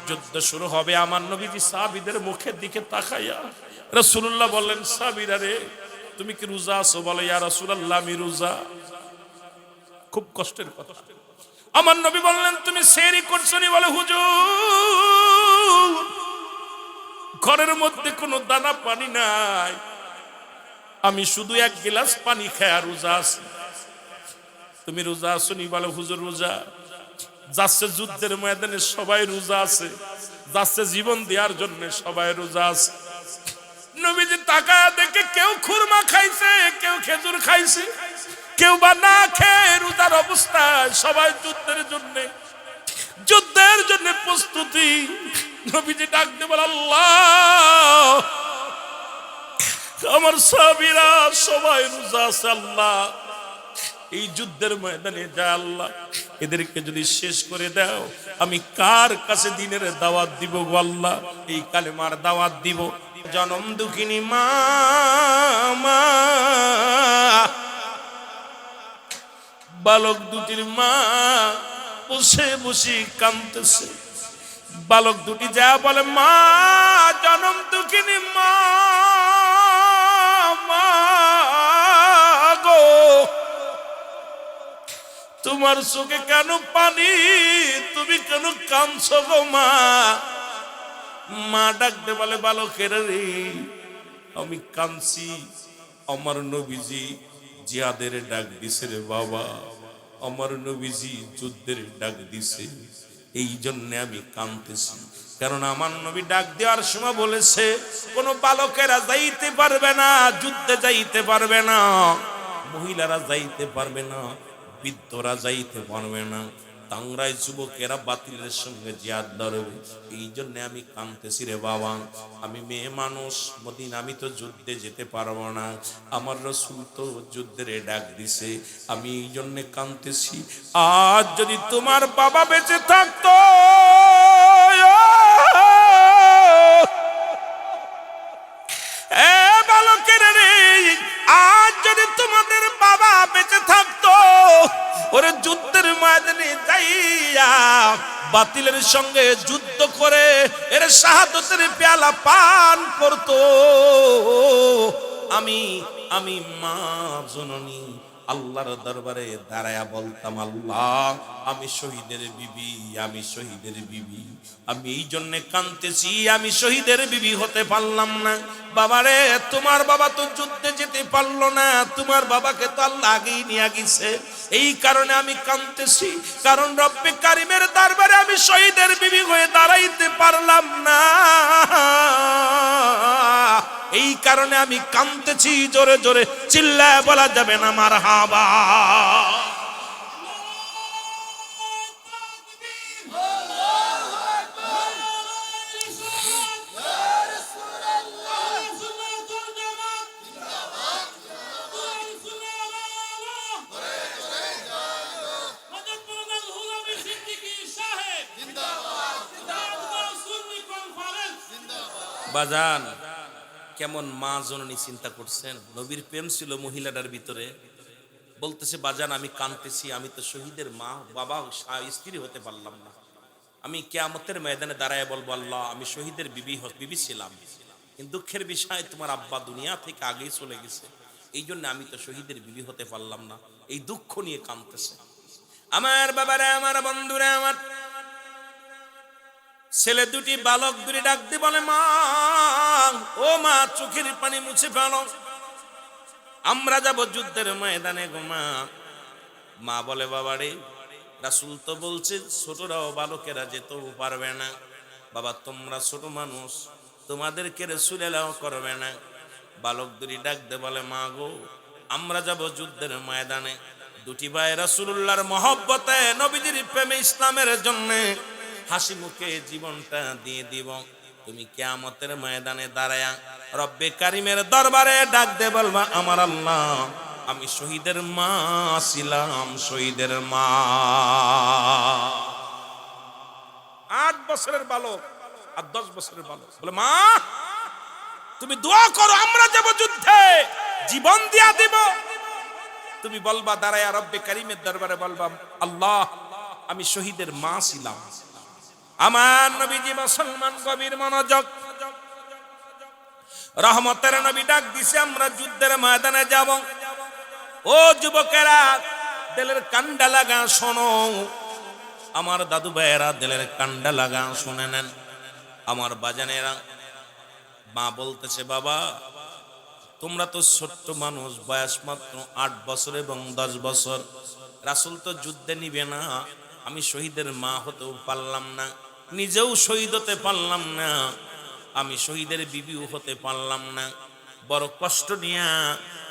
যুদ্ধ শুরু হবে। আমার নবীজি সাহাবীদের মুখের দিকে তাকাইয়া রাসূলুল্লাহ বললেন, সাহাবীরা রে, তুমি কি রোজা আছো? বলে, ইয়া রাসূলুল্লাহ, আমি রোজা। খুব কষ্টের কথা। আমার নবী বললেন, তুমি সেহরি করছো নি? বলে, হুজুর, ঘরের মধ্যে কোনো দানা পানি নাই, আমি শুধু এক গ্লাস পানি খায়া রোজা আছি। তুমি রোজা আছো নি? বলে, হুজুর রোজা। যাচ্ছে যুদ্ধের ময়দানে সবাই রোজা আছে, যাচ্ছে জীবন দেওয়ার জন্য সবাই রোজা আছে। নবীজি তাকায়া দেখে কেউ খুরমা খাইছে, কেউ খেজুর খাইছে, কেউ বা না খেয়ে রোজার অবস্থায় সবাই যুদ্ধের জন্য প্রস্তুতি। নবীজি ডাক দিয়ে বলে, আল্লাহ, আমার সাহাবীরা সবাই রোজা আছে, আল্লাহ এই যুদ্ধের ময়দানে যা আল্লাহ এদেরকে যদি শেষ করে দাও, আমি কার কাছে দিনের দাওয়াত দিব গো আল্লাহ? এই কালেমার দাওয়াত দিব। জনম দুঃখিনী মা, বালক দুটির মা বসে বসে কাঁদতেছে। বালক দুটি যা বলে, মা, জনম দুঃখিনী মা, গো, তোমার চোখে কেন পানি? তুমি কেন কাঁদছো গো মা? মা ডাকতে বলে, বালকের রে, আমি কাঁদছি, আমার নবীজি জিহাদের ডাক দিছে রে বাবা, আমার নবীজি যুদ্ধের ডাক দিছে, এই জন্য আমি কাঁদতেছি। কারণ আমার নবী ডাক দেওয়ার সময় বলেছে, কোন বালকেরা যাইতে পারবে না, যুদ্ধে যাইতে পারবে না, মহিলারা যাইতে পারবে না, বৃদ্ধরা যাইতে পারবে না, টাংরায় যুবকেরা বাতিলের সঙ্গে জিহাদ ধরবে। এই জন্য আমি কাঁদতেছি রে বাবা, আমি মেয়ে মানুষ, মদিনা, আমি তো যুদ্ধে যেতে পারবো না, আমার রাসূল তো যুদ্ধের ডাক দিছে, আমি এই জন্য কাঁদতেছি। আজ যদি তোমার বাবা বেঁচে থাকতো, বালকের রে, আজ যদি তোমাদের বাবা বেঁচে থাকতো, ওরে যুদ্ধের ময়দানে যাইয়া বাতিলের সঙ্গে যুদ্ধ করে এর শাহাদাতের পেয়ালা পান করতো, আমি মা জননী আল্লাহর দরবারে দাঁড়ায়া বলতাম, আল্লাহ, আমি শহীদের বিবি, আমি শহীদের বিবি, আমি এই জন্য কাঁদতেছি, আমি শহীদের বিবি হতে পারলাম না। বাবারে, তোমার বাবা তো যুদ্ধে যেতে পারলো না, তোমার বাবাকে তো আল্লাহ আগেই নিয়ে গেছে, এই কারণে আমি কাঁদতেছি, কারণ রব্বে কারিমের দরবারে আমি শহীদের বিবি হয়ে দাঁড়াইতে পারলাম না, এই কারণে আমি কাঁদতেছি। জোরে জোরে চিল্লায় বলা যাবে না মারহাবা? বাজান, কেমন মা জননী চিন্তা করছেন? নবীর প্রেম ছিল মহিলাটার ভিতরে। বলতেছে, বাজান, আমি কাঁদতেছি, আমি তো শহীদের মা, বাবা, স্ত্রী হতে পারলাম না, আমি কিয়ামতের ময়দানে দাঁড়ায় বলবো, আল্লাহ, আমি শহীদের বিবি ছিলাম, কিন্তু দুঃখের বিষয় তোমার আব্বা দুনিয়া থেকে আগেই চলে গেছে, এই জন্য আমি তো শহীদের বিবি হতে পারলাম না, এই দুঃখ নিয়ে কাঁদতেছে। আমার বাবারা, আমার বন্ধুরা, আমার ছেলে দুটি, বালক দুটি ডাক দিয়ে বলে, মা, ও মা, চোখের পানি মুছে ফেলো, আমরা যাব যুদ্ধের ময়দানে গো মা। মা বলে, বাবা রে, রাসূল তো বলছে ছোটরাও বালকেরা যেতেও পারবে না, বাবা তোমরা ছোট মানুষ, তোমাদেরকে রাসূল এলাও করবে না। বালক দুটি ডাক দিয়ে বলে, মা গো, আমরা যাব যুদ্ধের ময়দানে, দুটি ভাই রাসূলুল্লাহর মহব্বতে, নবীজির প্রেমে, ইসলামের জন্য হাসি মুখে জীবনটা দিয়ে দিব, তুমি কিয়ামতের ময়দানে দাঁড়ায়া রব্বে কারিমের দরবারে ডাক দে বলবা, আমার আল্লাহ, আমি শহীদের মা ছিলাম, শহীদের মা। 8 বছরের বালক আর 10 বছরের বালক বলে, মা, তুমি দোয়া করো, আমরা যাব যুদ্ধে, জীবন দিয়া দিব। তুমি বলবা দাঁড়ায়া রব্বে কারিমের দরবারে বলবা, আল্লাহ, আমি শহীদের মা ছিলাম। আমার নবীজি মুসলমান গভীর মনোযোগ, রহমতের নবী ডাক দিছে আমরা যুদ্ধের ময়দানে যাব। ও যুবকেরা দিলের কান্ডা লাগা শোনো, আমার দাদু ভাইয়েরা দিলের কান্ডা লাগা শুনে নেন। আমার বাজানেরা, মা বলতেছে বাবা তোমরা তো ছোট্ট মানুষ, বয়স মাত্র 8 বছর এবং 10 বছর, রাসূল তো যুদ্ধে নিবে না, আমি শহীদের মা হতেও পারলাম না, নিজেও শহীদ হতে পারলাম না, আমি শহীদের বিবিও হতে পারলাম না, বড় কষ্ট নিয়ে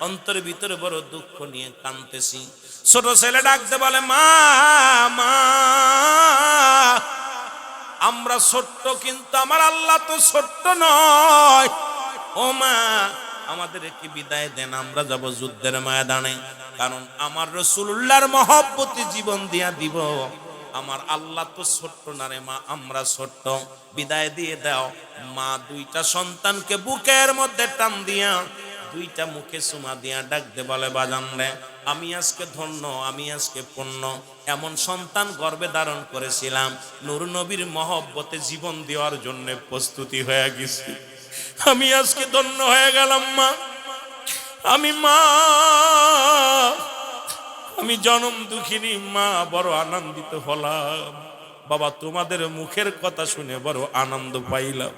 অন্তরের ভিতরে বড় দুঃখ নিয়ে কাঁদতেছি। ছোট ছেলে ডাকতে বলে মা মা, আমরা ছোট্ট কিন্তু আমার আল্লাহ তো ছোট্ট নয়, ও মা আমাদের কি বিদায় দেন, আমরা যাব যুদ্ধের ময়দানে, কারণ আমার রাসূলুল্লাহর মহব্বতে জীবন দিয়া দিব, আমার আল্লাহ তো ছোট্ট না রে মা, আমরা ছোট্ট, বিদায় দিয়ে দাও। মা দুইটা সন্তানকে বুকের মধ্যে টান দিয়া দুইটা মুখে চুমা দিয়া ডাকতে বলে বাজান রে, আমি আজকে ধন্য, আমি আজকে পুণ্য, এমন সন্তান গর্ভে ধারণ করেছিলাম, নূর নবীর মহব্বতে জীবন দেওয়ার জন্য প্রস্তুতি হয়ে গেছি, আমি আজকে ধন্য হয়ে গেলাম মা, আমি মা, আমি জনম দুঃখিনী মা, বড় আনন্দিত হলাম বাবা, তোমাদের মুখের কথা শুনে বড় আনন্দ পাইলাম,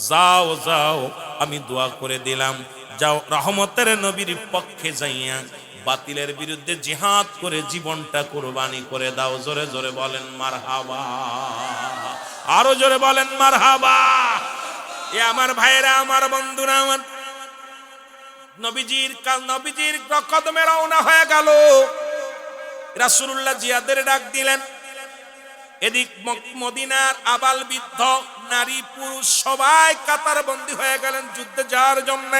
যাও যাও আমি দোয়া করে দিলাম, যাও রহমতের নবীর পক্ষে যাইয়া বাতিলের বিরুদ্ধে জিহাদ করে জীবনটা কুরবানি করে দাও। জোরে জোরে বলেন মারহাবা, আরো জোরে বলেন মারহাবা। এ আমার ভাইরা, আমার বন্ধুরা, আমার নবীজির কদমে রওনা হয়ে গেল। রাসূলুল্লাহ জিহাদের ডাক দিলেন। এদিক মদিনার আবাল বৃদ্ধ নারী পুরুষ সবাই কাতার বন্দী হয়ে গেলেন যুদ্ধে যাওয়ার জন্য।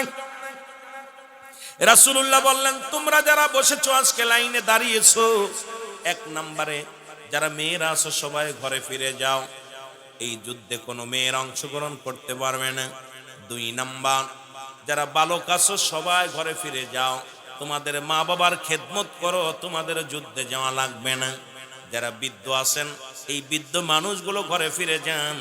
রাসূলুল্লাহ বললেন তোমরা যারা বসেছো আজকে লাইনে দাঁড়িয়েছো, 1 নম্বরে যারা মেয়েরা আছো সবাই ঘরে ফিরে যাও, এই যুদ্ধে কোনো মেয়ের অংশগ্রহণ করতে পারবে না। 2 নম্বর যারা বালক আছো সবাই ঘরে ফিরে যাও, তোমাদের মা বাবার খেদমত করো, তোমাদের যুদ্ধে যাওয়া লাগবে না। যারা বৃদ্ধ আছেন এই বৃদ্ধ মানুষগুলো ঘরে ফিরে যান,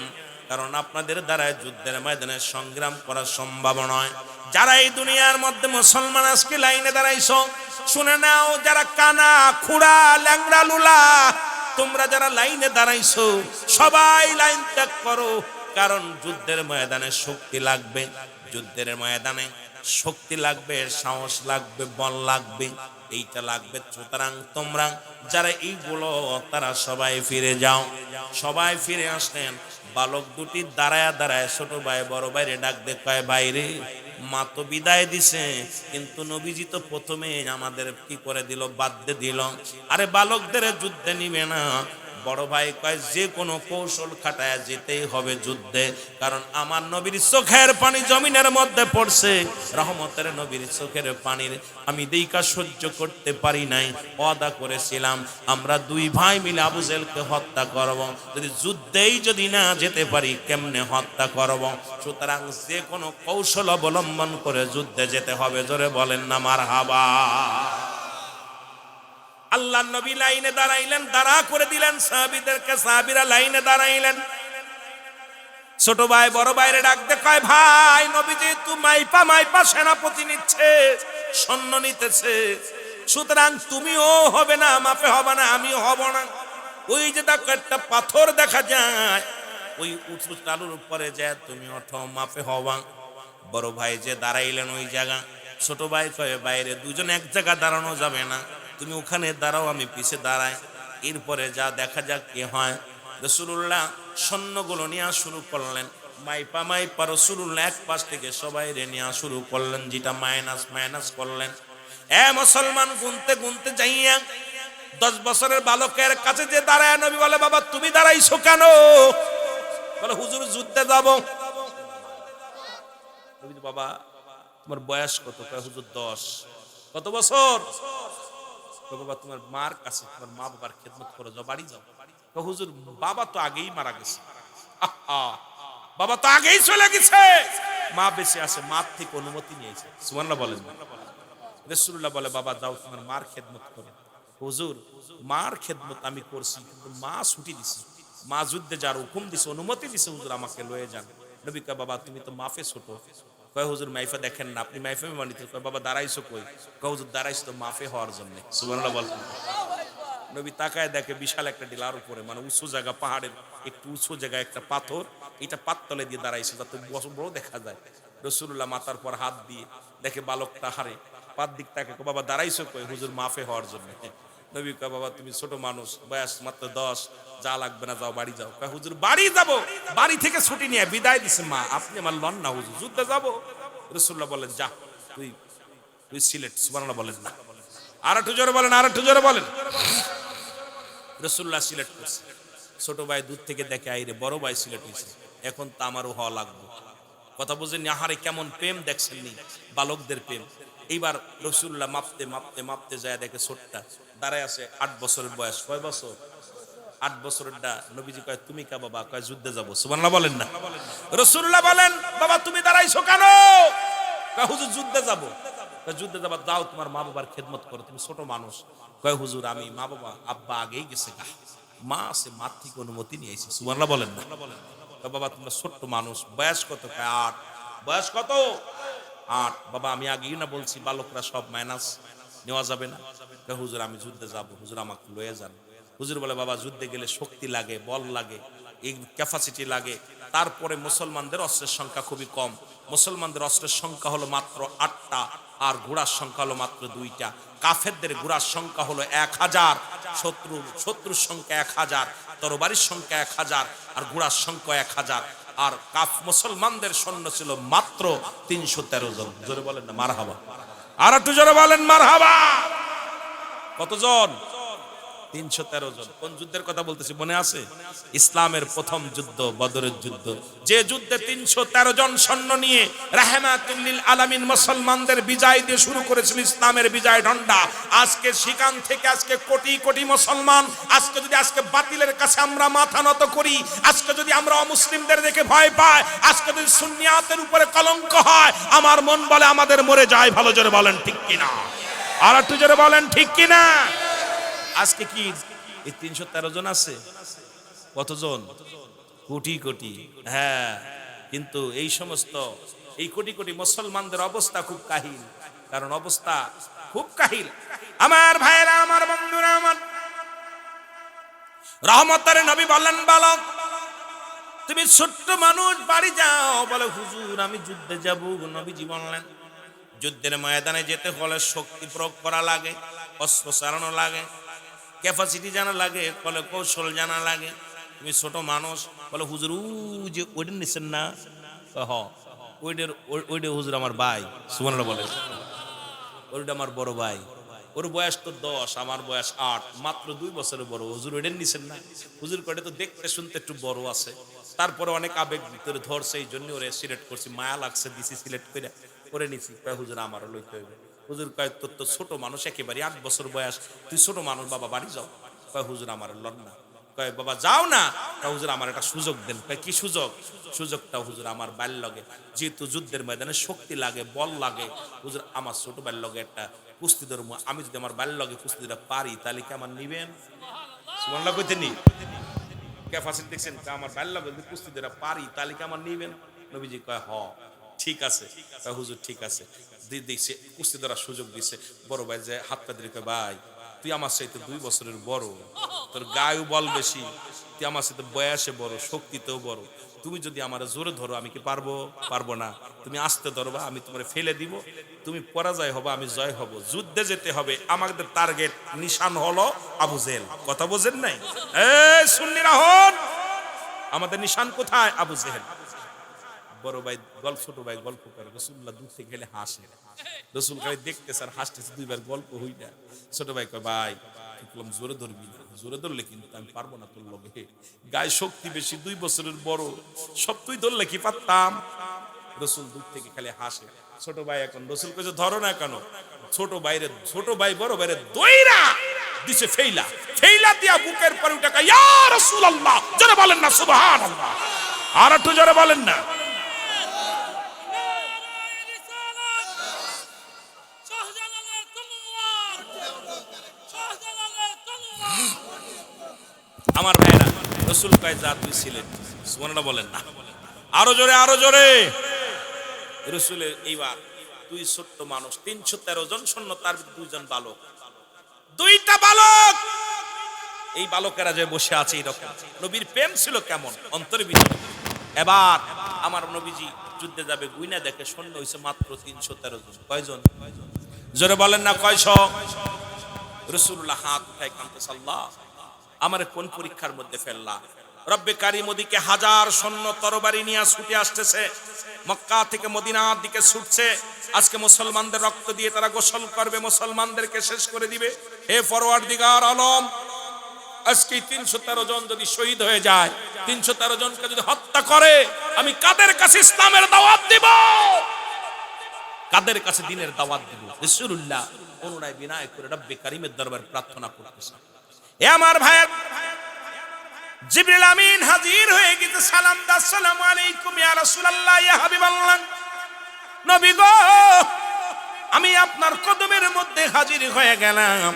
কারণ আপনাদের দ্বারা যুদ্ধের ময়দানে সংগ্রাম করা সম্ভব নয়। যারা এই দুনিয়ার মধ্যে মুসলমান আজকে লাইনে দাঁড়াইছো শুনে নাও, যারা কানা খুড়া ল্যাংড়া লুলা, তোমরা যারা লাইনে দাঁড়াইছো সবাই লাইন ত্যাগ করো, কারণ যুদ্ধের ময়দানে শক্তি লাগবে, যুদ্ধের ময়দানে শক্তি লাগবে, সাহস লাগবে, বল লাগবে, এইটা লাগবে। সুতরাং তোমরা যারা এইগুলো তারা সবাই ফিরে যাও। সবাই ফিরে আসলেন। বালক দুটি দাঁড়ায় দাঁড়ায় ছোট ভাই বড় ভাইরে ডাক দে, কয় বাইরে মা তো বিদায় দিছে, কিন্তু নবীজি তো প্রথমে আমাদের কি করে দিল, বাদ দিল, আরে বালকদের যুদ্ধে নিবে না। বড় ভাই কয় যে কোনো কৌশল খাটায় যেতেই হবে যুদ্ধে, কারণ আমার নবীর চোখের পানি জমিনের মধ্যে পড়ছে, রহমতের নবীর চোখের পানির আমি দেইকা সহ্য করতে পারি নাই, ওয়াদা করেছিলাম আমরা 2 ভাই মিলে আবু জেহেলকে হত্যা করব, যদি যুদ্ধেই যদি না যেতে পারি কেমনে হত্যা করব। সুতরাং যে কোনো কৌশল অবলম্বন করে যুদ্ধে যেতে হবে। জোরে বলেন না মারহাবা। আল্লাহ নবী লাইনে দাঁড়াইলেন, দাঁড়া করে দিলেন সাহাবীদেরকে, সাহাবীরা লাইনে দাঁড়াইলেন। ছোট ভাই বড় ভাইরে ডাকতে কয় ভাই নবীজি তুই মাইপা সেনাপতি নিচ্ছে, সৈন্য নিতেছে, সুতরাং তুমিও হবে না, মাপে হবে না, আমিও হব না। ওই যে দেখো একটা পাথর দেখা যায়, ওই উঁচু টালুর উপরে যায় তুমি ওঠো, মাপে হবা। বড় ভাই যে দাঁড়াইলেন ওই জায়গা, ছোট ভাই কয়ে বাইরে, দুজন এক জায়গা দাঁড়ানো যাবে না, তুমি ওখানে দাঁড়াও আমি পিছে দাঁড়াই, এরপরে যা দেখা যাক কি হয়। রাসূলুল্লাহ সৈন্যগুলো নেওয়া শুরু করলেন, মাইপা রাসূলুল্লাহ এক পাশ থেকে সবাই নেওয়া শুরু করলেন, যেটা মাইনাস করলেন। মুসলমান গুনতে গুনতে যাইয়া 10 বছরের বালকের কাছে যে দাঁড়ায় নবী বলে বাবা তুমি দাঁড়াইছো কেন? বলে হুজুর যুদ্ধে যাব। বাবা তোমার বয়স কত? হুজুর 10। কত বছর? বাবা তোমার মার কাছে তোমার মা বাবার খেদমত করে যাও, বাড়ি যাও। হুজুর বাবা তো আগেই মারা গেছে। বাবা তো আগেই চলে গেছে, মা বেঁচে আছে, মার থেকে অনুমতি নিয়েছে। সুবহানাল্লাহ বলেন। রাসূলুল্লাহ বলে বাবা যাও তোমার মার খেদমত করো। হুজুর মার খেদমত আমি করছি, কিন্তু মা ছুটি দিছে, মা যুদ্ধে যার হুকুম দিছে, অনুমতি দিছে, হুজুর আমাকে লয়ে যান। নবী কয় বাবা তুমি তো মাফে ছোট। কয় হুজুর মাইফা দেখেন না, আপনি মাইফা মানিতে। কয় বাবা দাঁড়াইছো কই? কয় হুজুর দাঁড়াইছো তো মাফে হওয়ার জন্য। সুবহানাল্লাহ বলেন। নবী তাকায় দেখে বিশাল একটা ডিলার উপরে, মানে উঁচু জায়গা, পাহাড়ের একটু উঁচু জায়গায় একটা পাথর, এটা পাততলে দিয়ে দাঁড়াইছে যাতে বড় দেখা যায়। রাসূলুল্লাহ মাথার পর হাত দিয়ে দেখে বালকটা হারে পাত দিক তাকে। বাবা দাঁড়াইছো কই? হুজুর মাফে হওয়ার জন্য। নবী কয় বাবা তুমি ছোট মানুষ, বয়স মাত্র 10, যা লাগবে না, যাও বাড়ি যাও। কয় হুজুর বাড়ি যাব? বাড়ি থেকে ছুটি নিয়ে বিদায় দিছে মা, আপনি আমার লন না হুজুর, যুদ্ধে যাব। রাসূলুল্লাহ বলেন যা তুই তুই সিলেট। সুবহানাল্লাহ বলেন না, আর একটু জোরে বলেন, আর একটু জোরে বলেন। রাসূলুল্লাহ সিলেট করছে। ছোট ভাই দূর থেকে দেখে আইরে বড় ভাই সিলেট হয়েছে, এখন তো আমারও হওয়া লাগবে। কথা বুঝেন? আহারে কেমন প্রেম দেখছেন নি বালকদের প্রেম। এইবার রাসূলুল্লাহ মাপতে মাপতে মাপতে যায় দেখে ছোটটা দাঁড়ায় আছে, 8 বছরের বয়স। কয় বছর? 8 বছরেরটা। নবীজি কয় তুমি কা বাবা? কয় যুদ্ধে যাব। সুবহানাল্লাহ বলেন না। রাসূলুল্লাহ বলেন বাবা তুমি দাঁড়াইছো কেন? কয় হুজুর যুদ্ধে যাব। কয় যুদ্ধে যাবা, দাও তোমার মা বাবার খেদমত করো, তুমি ছোট মানুষ। কয় হুজুর আমি মা বাবা আব্বা আগেই গেছে গা, মা আছে, মার থেকে অনুমতি নিয়ে আইছি। সুবহানাল্লাহ বলেন না। কয় বাবা তোমরা ছোট্ট মানুষ, বয়স কত? কয় 8। বয়স কত? 8। বাবা আমি আগেই না বলছি বালকরা সব মাইনাস, নেওয়া যাবে না। কয় হুজুর আমি যুদ্ধে যাব, হুজুর আমাকে লয়ে যান। হুজুর বলে বাবা যুদ্ধে গেলে শক্তি লাগে, বল লাগে, এই ক্যাপাসিটি লাগে। তারপরে মুসলমানদের অস্ত্রের সংখ্যা খুবই কম। মুসলমানদের অস্ত্রের সংখ্যা হলো মাত্র 8টা, আর ঘোড়ার সংখ্যা হলো মাত্র 2টা। কাফেরদের ঘোড়ার সংখ্যা হলো 1000, শত্রুর সংখ্যা 1000, তরবারির সংখ্যা 1000, আর ঘোড়ার সংখ্যা 1000। আর মুসলমানদের সৈন্য ছিল মাত্র 313 জন। জোরে বলেন না মারহাবা, আর একটু জোরে বলেন মারহাবা। কতজন? 313 জন। কোন যুদ্ধের কথা বলতেছি মনে আছে? ইসলামের প্রথম যুদ্ধ, বদরের যুদ্ধ। যে যুদ্ধে 313 জন সৈন্য নিয়ে রাহমাতুল লিল আলামিন মুসলমানদের বিজয় দিয়ে শুরু করেছিল ইসলামের বিজয় ঢন্ডা। আজকে সেখান থেকে আজকে কোটি কোটি মুসলমান, আজকে বাতিলের কাছে আমরা মাথা নত করি, আজকে যদি আমরা অমুসলিমদের দেখে ভয় পাই, আজকে যদি সুন্নিয়াতের উপরে কলঙ্ক হয়, আমার মন বলে আমাদের মরে যায়। ভালো জোরে বলেন ঠিক কিনা, আর একটু জোরে বলেন ঠিক কিনা। আজকে কি এই 313 জন আছে? কতজন? কোটি কোটি। হ্যাঁ, কিন্তু এই সমস্ত এই কোটি কোটি মুসলমানদের অবস্থা খুব কাহিল। কারণ অবস্থা খুব কাহিল। আমার ভাইরা, আমার বন্ধুরা, আমার রহমতের নবী বলেন বালক তুমি ছোট্ট মানুষ, বাড়ি যাও। বলে হুজুর আমি যুদ্ধে যাব। নবীজি বললেন যুদ্ধের ময়দানে যেতে হলে শক্তি প্রয়োগ করা লাগে, অস্ত্র চালানো লাগে, ক্যাপাসিটি জানা লাগে, বলে কৌশল জানা লাগে। তুমি ছোট মানুষ। বলে হুজুর যে ওইটা নিচ্ছেন না? হ ওইটা হুজুর আমার ভাই। সুবহানাল্লাহ বলে, ওইটা আমার বড় ভাই, ওর বয়স তো 10, আমার বয়স 8, মাত্র 2 বছরের বড়। হুজুর ওইটা নিচ্ছেন না? হুজুর কয়টা তো দেখতে শুনতে একটু বড় আছে, তারপরে অনেক আবেগ ভিতরে ধরছে, এই জন্য ওরে সিলেক্ট করছি, মায়া লাগছে, দিছি সিলেক্ট করে করে নিছি। হুজুর আমারও লইতে হবে। হুজুর কয় তোর তো ছোট মানুষ একেবারে, 8 বছর বয়স, তুই ছোট মানুষ, বাবা বাড়ি যাও। কয় হুজুর আমার লন না। কয় বাবা যাও না। হুজুর আমার একটা সুযোগ দেন। কয় কি সুযোগ? সুযোগটা হুজুর আমার বাল্য লগে, যেহেতু যুদ্ধের ময়দানে শক্তি লাগে, বল লাগে, হুজুর আমার ছোট বাল্য লগে একটা কুস্তি ধর্ম, আমি যদি আমার বাল্য লগে কুস্তিটা পারি তাহলে কি আমার নিবেন? সুবহানাল্লাহ কইতে নি ক্যাপাসিটি দেখছেন? আমার বাল্য লগে যদি কুস্তি ধরা পারি তাহলে কি আমার নিবেন? নবীজি কয় হ ঠিক আছে। হুজুর ঠিক আছে। দিছে কুস্তি ধরার সুযোগ দিছে। বড় ভাই যে হাত পা ধরে কয় ভাই তুই আমার সাথে 2 বছরের বড়, তোর গায়েও বল বেশি, তুই আমার সাথে বয়সে বড়, শক্তিতেও বড়, তুমি যদি আমার জোরে ধরো আমি কি পারবো? পারবো না। তুমি আস্তে ধরবা, আমি তোমার ফেলে দিব, তুমি পরাজয় হবে, আমি জয় হব। যুদ্ধে যেতে হবে, আমাদের টার্গেট নিশান হলো আবু জেহেল। কথা বোঝেন নাই? এই সুন্নিরা হন, আমাদের নিশান কোথায়? আবু জেহেল। বড় ভাই ছোট ভাই গল্প করে, রাসূলুল্লাহ দূর থেকে গেলে হাসে, রাসূল খালি দেখতেছে আর হাসতেছে, 2 বার গল্প হই না। ছোট ভাই কয় ভাই বললাম জোরে ধরবি না, জোরে ধরলে কিন্তু আমি পারবো না তোর লগে, গায়ে শক্তি বেশি, 2 বছরের বড়, সব তুই ধরলে কি পারতাম? রাসূল দূর থেকে খালি হাসে। ছোট ভাই এখন রাসূল কইছে ধরো না কেন? ছোট ভাই বড় ভাইরে দইরা দিছে ফেইলা, ফেইলা দিয়া বুকের পরে উঠে কয় ইয়া রাসূলুল্লাহ, জোরে বলেন না সুবহানাল্লাহ, আর একটু জোরে বলেন না। আমার ভাইরা রাসূল কয় যা তুই ছিলেন, সুবহানাল্লাহ বলেন না, আরো জোরে আরো জোরে। রাসূলের এইবার দুই ছোট্ট মানুষ, 313 জন সৈন্য, তার দুইজন বালক, দুইটা বালক, এই বালকেরা যে বসে আছে এরকম। নবীর প্রেম ছিল কেমন অন্তরের ভিতরে। এবার আমার নবীজি যুদ্ধে যাবে, গুইনা দেখে সৈন্য হইছে মাত্র 313 জন। কয়জন? জোরে বলেন না কয়শ? রাসূলুল্লাহ হাত উঠায় কাঁদতেছে, আল্লাহ আমারে কোন পরীক্ষার মধ্যে ফেললা? রব্বে কারীম ওদিকে হাজার সৈন্য তরবারি নিয়ে ছুটে আসতেছে, মক্কা থেকে মদিনার দিকে ছুটছে। আজকে মুসলমানদের রক্ত দিয়ে তারা গোসল করবে, মুসলমানদেরকে শেষ করে দিবে। হে পরওয়ারদিগার আলম, আজকে 313 জন যদি শহীদ হয়ে যায়, 313 জনকে যদি হত্যা করে, আমি কাদের কাছে ইসলামের দাওয়াত দিব? কাদের কাছে দ্বীনের দাওয়াত দিব? রাসূলুল্লাহ অনুনয় বিনয় করে রব্বে কারীমের দরবারে প্রার্থনা করতেছেন। এ আমার ভাইয়ের, জিবরিল আমিন হাজির হয়ে গেছে, সালাম দা, আসসালামু আলাইকুম ইয়া রাসূলুল্লাহ, ইয়া হাবিবাল্লাহ, নবী গো আমি আপনার কদমের মধ্যে হাজির হয়ে গেলাম।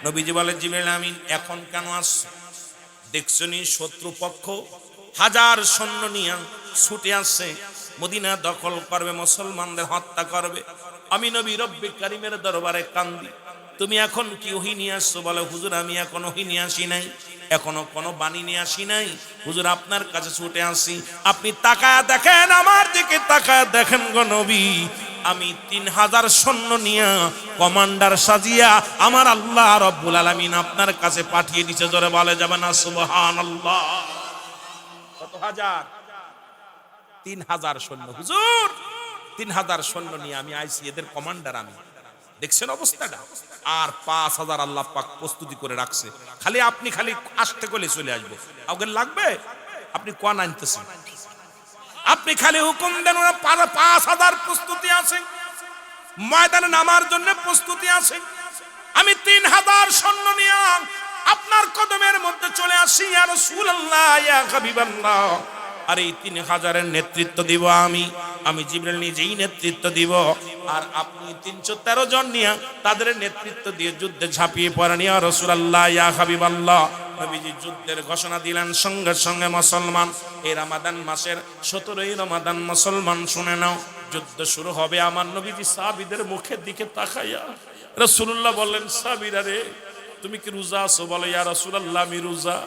নবীজি বলে, জিবরিল আমিন এখন কেন আসছো? দেখছনি শত্রুপক্ষ হাজার সৈন্য নিয়ে ছুটে আসছে, মদিনা দখল করবে, মুসলমানদের হত্যা করবে। আমি নবী রব্বে কারীমের দরবারে কান্দি, তুমি এখন কি ওহী নিয়ে আসছো? বলে, হুজুর আমি এখন ওহী নিয়ে আসি নাই, এখনো কোনো বাণী নিয়ে আসি নাই, হুজুর আপনার কাছে ছুটে আসি। আপনি তাকায় দেখেন, আমার দিকে তাকায় দেখেন গো নবী, আমি 3000 সৈন্য নিয়ে কমান্ডার সাজিয়া আমার আল্লাহ রব্বুল আলামিন আপনার কাছে পাঠিয়ে দিয়েছে। জোরে বলে যাবে না সুবহানাল্লাহ? কত হাজার? 3000 সৈন্য হুজুর, 3000 সৈন্য নিয়ে আমি আইছি, এদের কমান্ডার আমি। দেখছেন অবস্থাটা? আর 5000 আল্লাহ পাক প্রস্তুতি করে রাখছে, খালি আপনি খালি আসতে গেলে চলে আসবে। আগে লাগবে আপনি কোন আনতেছেন, আপনি খালি হুকুম দেন, ওরা 5000 প্রস্তুতি আছে, ময়দানে নামার জন্য প্রস্তুতি আছে। আমি 3000 সৈন্য নিয়ে আপনার কদমের মধ্যে চলে আসি, ইয়া রাসূলুল্লাহ, ইয়া হাবিবাল্লাহ। আর এই 3000-এর নেতৃত্ব দিব আমি জিবরিল নিজেই নেতৃত্ব দিব। আর আপনি 313 জন নিয়ে তাদের নেতৃত্ব দিয়ে যুদ্ধে ঝাঁপিয়ে পড়েন, ইয়া রাসূলুল্লাহ, ইয়া হাবিবাল্লাহ। নবীজি যুদ্ধের ঘোষণা দিলেন, সঙ্গে সঙ্গে মুসলমান, এই রমাদান মাসের 17ই রমাদান, মুসলমান শুনে নাও, যুদ্ধ শুরু হবে। আমার নবীজি সাহাবীদের মুখের দিকে তাকাইয়া রাসূলুল্লাহ বললেন, সাহাবীরা রে তুমি কি রোজা আছো? বলে, ইয়া রাসূলুল্লাহ আমি রোজা।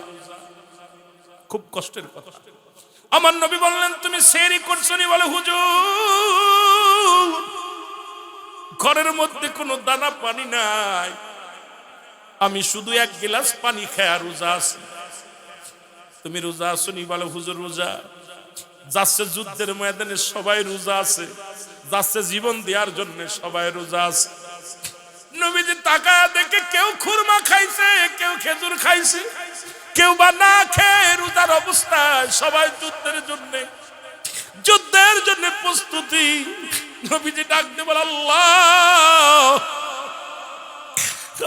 খুব কষ্টের কথা। আমার নবী বললেন, তুমি সেহরি করছো নি? বলে, হুজুর ঘরের মধ্যে কোনো দানা পানি নাই, আমি শুধু 1 গ্লাস পানি খায়া রোজা আছি। তুমি রোজা আছো নি? বলে, হুজুর রোজা। যাচ্ছে যুদ্ধের ময়দানে সবাই রোজা আছে, যাচ্ছে জীবন দেওয়ার জন্য সবাই রোজা আছে। নবীজি তাকায়া দেখে কেউ খুরমা খাইছে, কেউ খেজুর খাইছে, কেউ বা না খেয়ে রোজার অবস্থায়, সবাই যুদ্ধের জন্য প্রস্তুতি। নবীজি ডাক দিয়ে বলে, আল্লাহ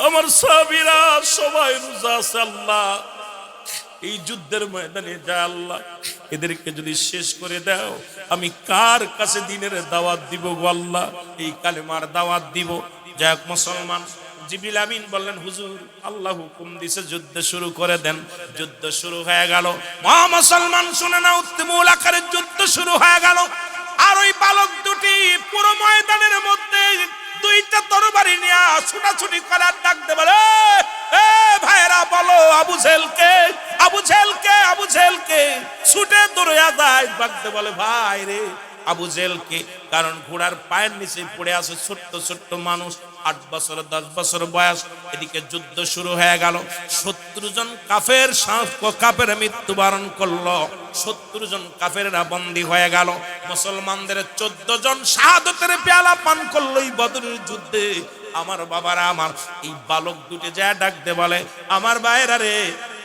আমার সাহাবীরা সবাই রোজা আছে, আল্লাহ এই যুদ্ধের ময়দানে যা আল্লাহ এদেরকে যদি শেষ করে দাও, আমি কার কাছে দ্বীনের দাওয়াত দিব গো আল্লাহ? এই কালেমার দাওয়াত দিব। যাক মুসলমান, জিবরিল আমিন বললেন, হুজুর আল্লাহ হুকুম দিছে যুদ্ধ শুরু করে দেন। যুদ্ধ শুরু হয়ে গেল। মা মুসলমান শুনে নাও, তুমুল আকারে যুদ্ধ শুরু হয়ে গেল। আর ওই বালক দুটি পুরো ময়দানের মধ্যে দুইটা তরবারি নিয়ে ছুটাছুটি করার ডাক দে, বলে, এ ভাইরা বলো আবু জেহেলকে, আবু জেহেলকে, আবু জেহেলকে। ছুটে দৌড়ে যায়, ডাকতে বলে, ভাই রে আবু জেহেলকে। কারণ ঘোড়ার পায়ের নিচে পড়ে আছে ছোট্ট ছোট্ট মানুষ, 8 বছর 10 বছর বয়স। এদিকে যুদ্ধ শুরু হয়ে গেল। 70 জন কাফের মৃত্যুবরণ করলো, 70 জন কাফেররা বন্দী হয়ে গেল। মুসলমানদের 14 জন শাহাদতের পেয়ালা পান করলো এই বদরের যুদ্ধে। আমার বাবারা, আমার এই বালক দুটি যা ডাক দে বলে, আমার ভাইরা রে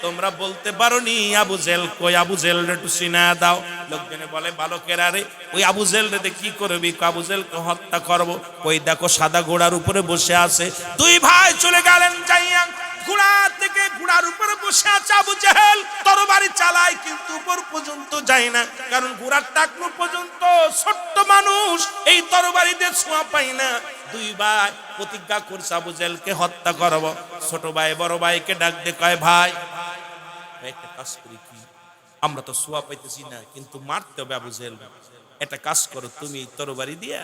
তোমরা বলতে পারো নি আবু জেহেল কই? আবু জেহেল একটু চিনা দাও। লোকজনে বলে, বালকেরা রে ওই আবু জেহেল রে কি করবি? আবু জেহেলকে হত্যা করবো। ওই দেখো সাদা ঘোড়ার উপরে বসে আছে। দুই ভাই চলে গেলেন, যাইয়া ঘোড়া থেকে ঘোড়ার উপরে বসে আছে আবু জেহেল। তরবারি চালায় কিন্তু উপর পর্যন্ত যায় না, কারণ ঘোড়ার টাকনু পর্যন্ত ছোট্ট মানুষ, এই তরবারিতে ছোঁয়া পায় না। দুই ভাই প্রতিজ্ঞা করছে আবু জেহেলকে হত্যা করব। ছোট ভাই বড় ভাইকে ডাক দিয়ে কয়, ভাই একটা কাজ করি কি, আমরা তো সোয়া পাইতেছি না, কিন্তু মারতে হবে আবু জেহেল। একটা কাজ করো, তুমি এই তরবারি দিয়া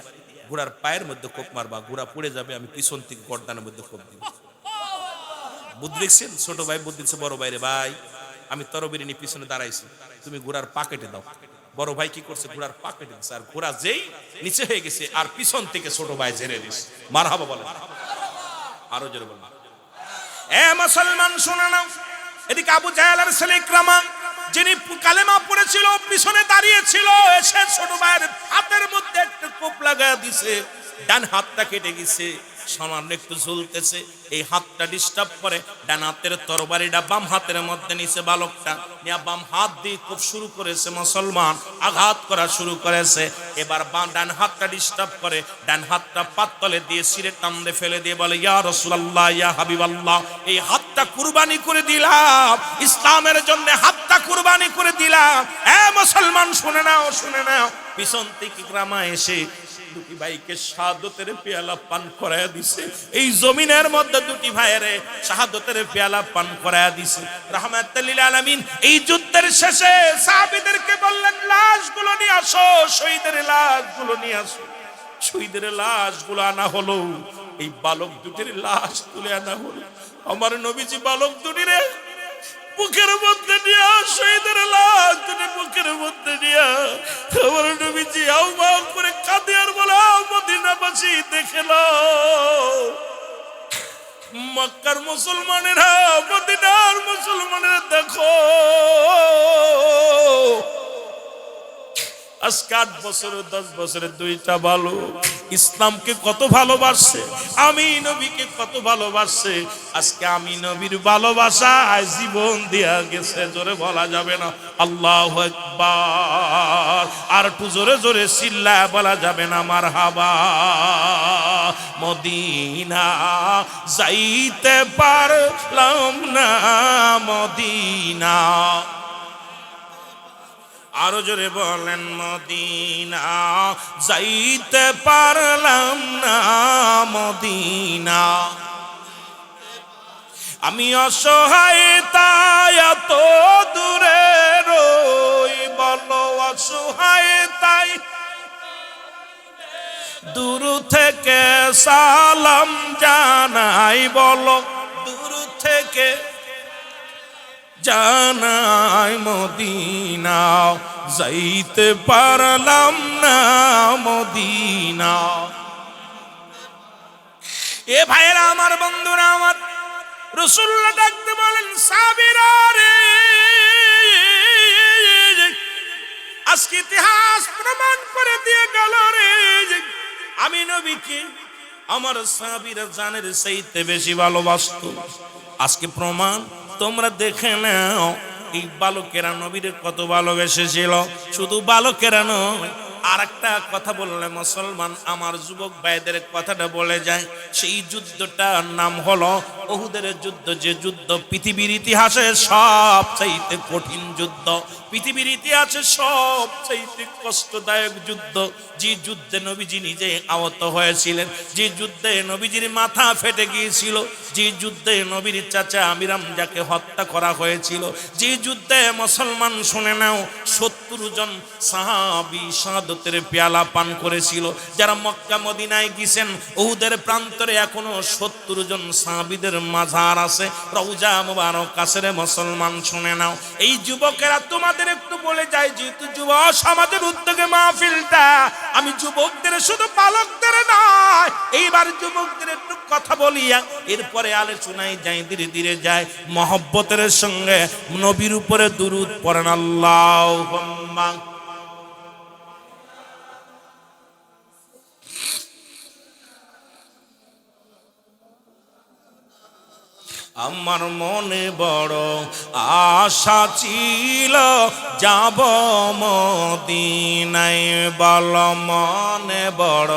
ঘোড়ার পায়ের মধ্যে কোপ মারবা, ঘোড়া পড়ে যাবে, আমি পিছন থেকে গর্দানের মধ্যে কোপ দিব। বুদ্ধি দেখছেন? ছোট ভাই বুদ্ধি দিচ্ছে বড় ভাইরে, ভাই আমি তরবারি নিয়ে পিছনে দাঁড়াইছি, তুমি ঘোড়ার পা কেটে দাও। বড় ভাই কি করছে, ঘোড়ার পা কেটে দিচ্ছে, আর ঘোড়া যেই নিচে হয়ে গেছে, আর পিছন থেকে ছোট ভাই ঝেড়ে দিচ্ছে। মারহাবা বলেন, আরো জোরে বলেন। এ মুসলমান শুনে নাও, এদিকে আবু জাহেলের ছেলে ইকরামা, যিনি কালেমা পড়েছিল, পিছনে দাঁড়িয়ে ছিল, এসে ছোট ভাইয়ের হাতের মধ্যে একটা কোপ লাগায় দিছে, ডান হাতটা কেটে গেছে, সামান্য একটু ঝুলতেছে, এই হাতটা ডিস্টার্ব করে, ডান হাতের তরবারিটা বাম হাতের মধ্যে নিচে, বালকটা নিয়ে বাম হাত দিয়ে খুব শুরু করেছে, মুসলমান আঘাত করা শুরু করেছে। এবার ডান হাতটা ডিস্টার্ব করে, ডান হাতটা পাততলে দিয়ে সিরে টামড়ে ফেলে দিয়ে বলে, ইয়া রাসূলুল্লাহ, ইয়া হাবিবাল্লাহ, এই হাতটা কুরবানি করে দিলাম, ইসলামের জন্য হাতটা কুরবানি করে দিলাম। এ মুসলমান শুনে নাও, শুনে নাও, পিছন থেকে ইকরামা এসে দুটি ভাইকে শাহাদতের পেয়ালা পান করায়া দিছে। এই জমিনের মধ্যে দুটি ভাইয়েরে শাহাদতের পেয়ালা পান করায়া দিছে রাহমাতুল লিল আলামিন। এই যুদ্ধের শেষে সাহাবীদেরকে বললেন, লাশগুলো নিয়ে আসো, শহীদের লাশগুলো নিয়ে আসো। শহীদের লাশগুলো আনা হলো, এই বালক দুটির লাশ তুলে আনা হলো। আমার নবীজি বালক দুটিরে বুকের মধ্যে নিয়ে, শহীদের লাশ দুটি বুকের মধ্যে নিয়ে আমার নবীজি আউমাউ করে কাঁদে আর বলে, মদিনাবাসী দেখে নাও, মক্কার মুসলমানেরা, মদিনার মুসলমানেরা দেখো, আজকে 8 বছর 10 বছরের দুইটা বালক ইসলামকে কত ভালোবাসছে, আমি নবীকে কত ভালোবাসছে। আজকে আমি নবীর ভালোবাসায় জীবন দিয়া গেছে, জোরে বলা যাবে না আল্লাহু আকবার, আর একটু জোরে জোরে চিল্লায় বলা যাবে না মারহাবা। মদিনা যাইতে পারলাম না, মদিনা, আরো জোরে বলেন, মদিনা যাইতে পারলাম না, মদিনা। আমি অসহায় তাই এত দূরে রই, বলো অসহায় তাই দূর থেকে সালাম জানাই, বলো দূর থেকে জানাই, মদিনা যাইতে পারলাম না, মদিনা। এ ভাইরা আমার, বন্ধুরা আমার, রাসূলুল্লাহ ডাকতে বলেন, সাহাবীরা রে, আজকে ইতিহাস প্রমাণ করে দিয়ে গেল রে, আমি নবীকে আমার সাহাবীরা জানের চাইতে বেশি ভালোবাসতো। আজকে প্রমাণ তোমরা দেখে নাও, এই বালকেরা নবীর কত ভালোবেসেছিল। শুধু বালকেরা নয়, আর একটা কথা বললে মুসলমান আমার যুবক ভাইদের কথাটা বলে যায়। সেই যুদ্ধটার নাম হলো উহুদের যুদ্ধ, যে যুদ্ধ পৃথিবীর ইতিহাসে সবচাইতে কঠিন যুদ্ধ, পৃথিবীর ইতিহাসে সবচাইতে কষ্টদায়ক যুদ্ধ, যে যুদ্ধে নবীজি নিজে আহত হয়েছিলেন, যে যুদ্ধে নবীজির মাথা ফেটে গিয়েছিল, যে যুদ্ধে নবীর চাচা আমির হামজাকে হত্যা করা হয়েছিল, যে যুদ্ধে মুসলমান শুনে নাও 70 জন সাহাবী শাহাদাতের পেয়ালা পান করেছিল। যারা মক্কা মদিনায় গিয়েছেন, উহুদের প্রান্তরে এখনো 70 জন সাহাবীদের মাজার আছে, রওজা মুবারক আছে রে মুসলমান শুনে নাও। এই যুবকেরা তোমাদের একটু বলে যায়, যেহেতু যুব সমাজের উদ্যোগে মাহফিলটা, আমি যুবকদের শুধু বালকদের নয়, এইবার যুবকদের একটু কথা বলিয়া এরপরে আলোচনায় যাই, ধীরে ধীরে যায়। মহব্বতের সঙ্গে নবীর উপরে দুরূদ পড়েন, আল্লাহুম্মা। আমার মনে বড় আশা ছিল যাব মদিনায়, বল মনে বড়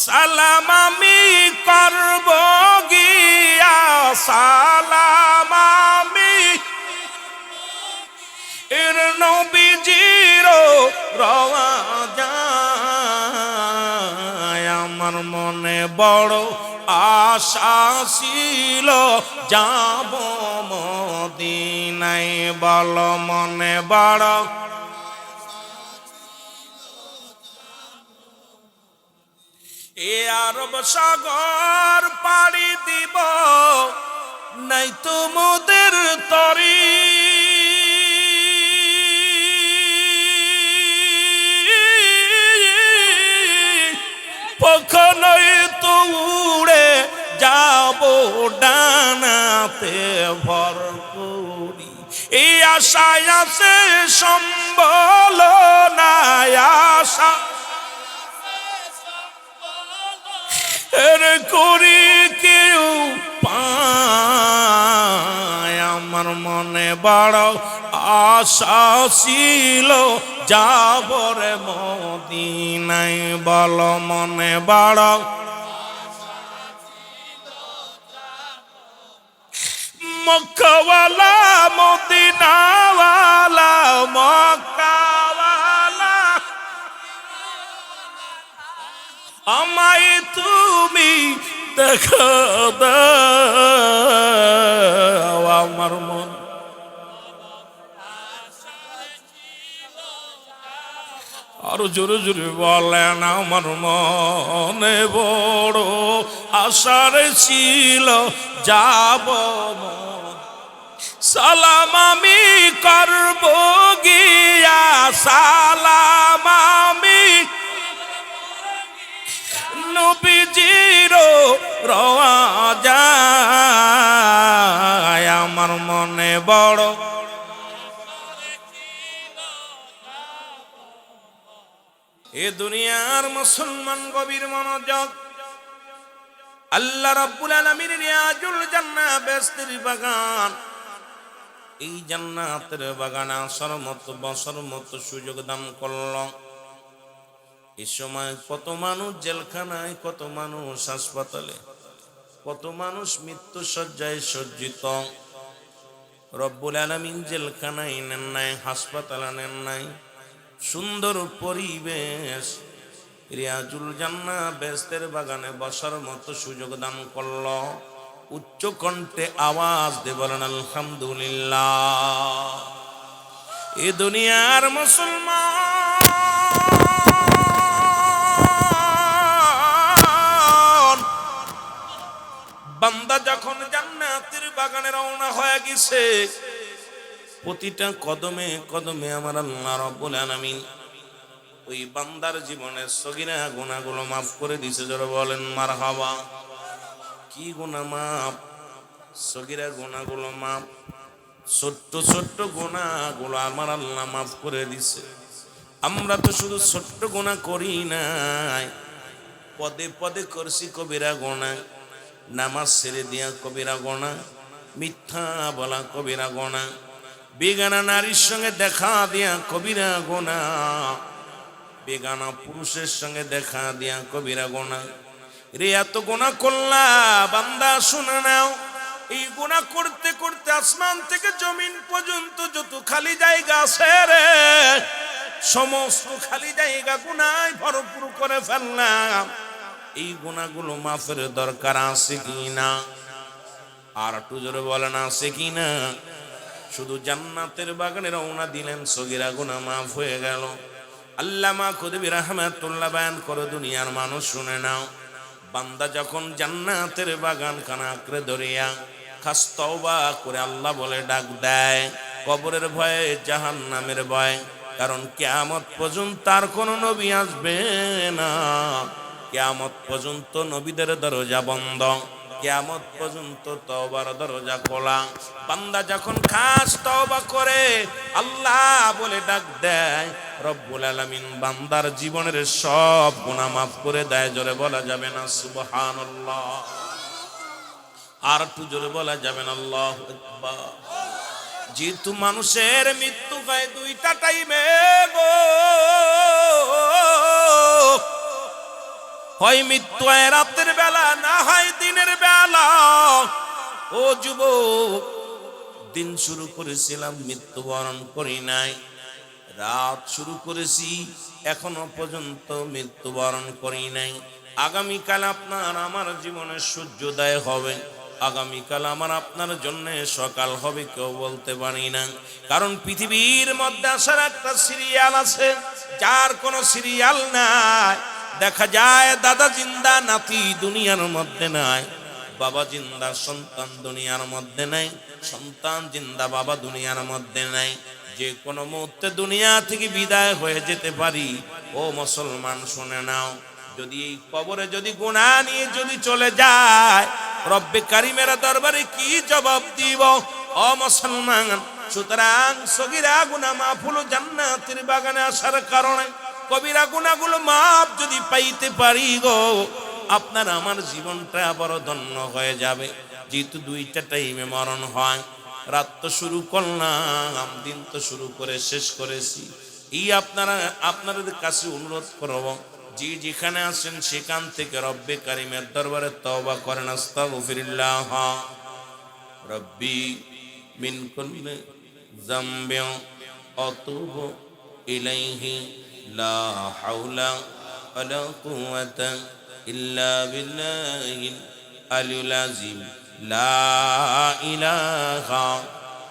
সালাম আমি করব গিয়া, সালাম আমি এর নবীজির রওজা। আমার মনে বড় আশা ছিল যাব মদিনায়, বলো মনে বড় এ আরব সাগর পাড়ি দিব, নাই তো মোদের তরি। কখনোই তো উড়ে যাব ডানাতে ভর করি, এই আশায় আছে সম্বল নাই আশা এর করি কেউ পায়। আমার মনে বড় আশা ছিল যাব রে মদিনায়, বলো মনে বড় মক্কাওয়ালা মদিনাওয়ালা মক্কাওয়ালা আমায় তুমি দেখা দাও। আমার মন আরো জোরে জোরে বলেন, আমার মনে বড় আশার ছিল যাব। সালাম আমি করব গিয়া, সালাম আমি নবীজির রওজায়। আমার মনে বড় এ দুনিয়ার মুসলমান গভীর মনোযোগ, আল্লাহ রাব্বুল আলামিন রিয়াজুল জান্নাহ বেহেশতের বাগান, এই জান্নাতের বাগানে আসার মতো বসার মতো সুযোগ দান করল। এই সময় কত মানুষ জেলখানায়, কত মানুষ হাসপাতালে, কত মানুষ মৃত্যু শয্যায় সজ্জিত। রব্বুল আলামিন জেলখানায় নেন নাই, হাসপাতালে নেন নাই, সুন্দর পরিবেশ রিয়াজুল জান্নাহ বেহেশতের বাগানে বসার মতো সুযোগ দান করল। উচ্চ কণ্ঠে আওয়াজ দিয়ে বলেন আলহামদুলিল্লাহ। এ দুনিয়ার মুসলমান বান্দা যখন জান্নাতের বাগানে রওনা হয়ে গেছে, প্রতিটা কদমে কদমে আমার আল্লাহ রাব্বুল আলামিন ওই বান্দার জীবনের সগীরা গুনাহগুলো মাফ করে দিয়েছে। যারা বলেন মারহাবা। কি গুনাহ মাফ? সগীরা গুনাহগুলো মাফ, ছোট্ট ছোট্ট গুনাহগুলো আমার আল্লাহ মাফ করে দিয়েছে। আমরা তো শুধু ছোট্ট গুনাহ করি নাই, পদে পদে করছি কবিরা গুনাহ। নামাজ ছেড়ে দিয়া কবিরা গুনাহ, মিথ্যা বলা কবিরা গুনাহ, বেগানা নারীর সঙ্গে দেখা দিয়া কবিরা গুনাহ, বেগানা পুরুষের সঙ্গে দেখা দিয়া কবিরা গুনাহ। রে এত গুনাহ করলা বান্দা, শুনে নাও, এই গুনাহ করতে করতে আসমান থেকে জমিন পর্যন্ত যত খালি জায়গা আছে রে, সমস্ত খালি জায়গা গুনায় ভরপুর করে ফেললাম। এই গুনাহগুলো মাফের দরকার আছে কিনা? আর একটু জোরে বলেন আছে কিনা? শুধু জান্নাতের বাগানে রওনা দিলেন, সগীরা গুনাহ মাফ হয়ে গেল। আল্লামা খুদবি রাহমাতুল্লাহ বয়ান করে, দুনিয়ার মানুষ শুনে নাও, বান্দা যখন জান্নাতের বাগান খানা আঁকড়ে ধরিয়া খাস তওবা করে আল্লাহ বলে ডাক দেয়, কবরের ভয়ে, জাহান্নামের ভয়, কারণ কিয়ামত পর্যন্ত তার কোনো নবী আসবে না। কিয়ামত পর্যন্ত নবীদের দরজা বন্ধ, কিয়ামত পর্যন্ত তওবার দরজা খোলা। বান্দা যখন খাস তওবা করে আল্লাহ বলে ডাক দেয়, রব্বুল আলামিন বান্দার জীবনের সব গুনাহ মাফ করে দেয়। জোরে বলা যাবে না সুবহানাল্লাহ? আর একটু জোরে বলা যাবে না আল্লাহু আকবার? যেহেতু মানুষের মৃত্যু হয় দুইটা টাইমে গো, হয় মৃত্যু হয় রাতের বেলা, না হয় দিনের বেলা। ও যুবক, দিন শুরু করেছিলাম, মৃত্যুবরণ করি নাই। রাত শুরু করেছি, এখনো পর্যন্ত মৃত্যুবরণ করি নাই। আগামীকাল আপনার আমার জীবনে সূর্যোদয় হবে, আগামীকাল আমার আপনার জন্য সকাল হবে কেউ বলতে পারি না। কারণ পৃথিবীর মধ্যে আসার একটা সিরিয়াল আছে, যার কোনো সিরিয়াল নাই। দেখা যায় দাদা জিন্দা নাতি দুনিয়ার মধ্যে নাই, বাবা জিন্দা সন্তান দুনিয়ার মধ্যে নাই, সন্তান জিন্দা বাবা দুনিয়ার মধ্যে নাই। যে কোনো মুহূর্তে দুনিয়া থেকে বিদায় হয়ে যেতে পারি। ও মুসলমান শুনে নাও, যদি এই কবরে যদি গুনাহ নিয়ে যদি চলে যায়, রব্বে কারিমের দরবারে কি জবাব দিব? ও মুসলমান, সুতরাং সগীরা গুনাহ মাফ হলো জান্নাতের বাগানে আসার কারণে, কবিরা গুনাহগুলো মাফ যদি পাইতে পারি গো, আপনার আমার জীবনটা বড় ধন্য হয়ে যাবে। যেহেতু দুইটা টাইমে মরণ হয়, রাত তো শুরু করলাম, দিন তো শুরু করে শেষ করেছি। এই আপনাদের কাছে অনুরোধ করব, যে যেখানে আছেন সেখান থেকে রব্বে কারিমের দরবারে তওবা করেন। আস্তাগফিরুল্লাহ রব্বি মিন কুল্লি যামবিন আতুবু ইলাইহি লা হাওলা ওয়ালা কুওয়াতা ইল্লা বিল্লাহিল আলিয়্যিল আযীম। লা ইলাহা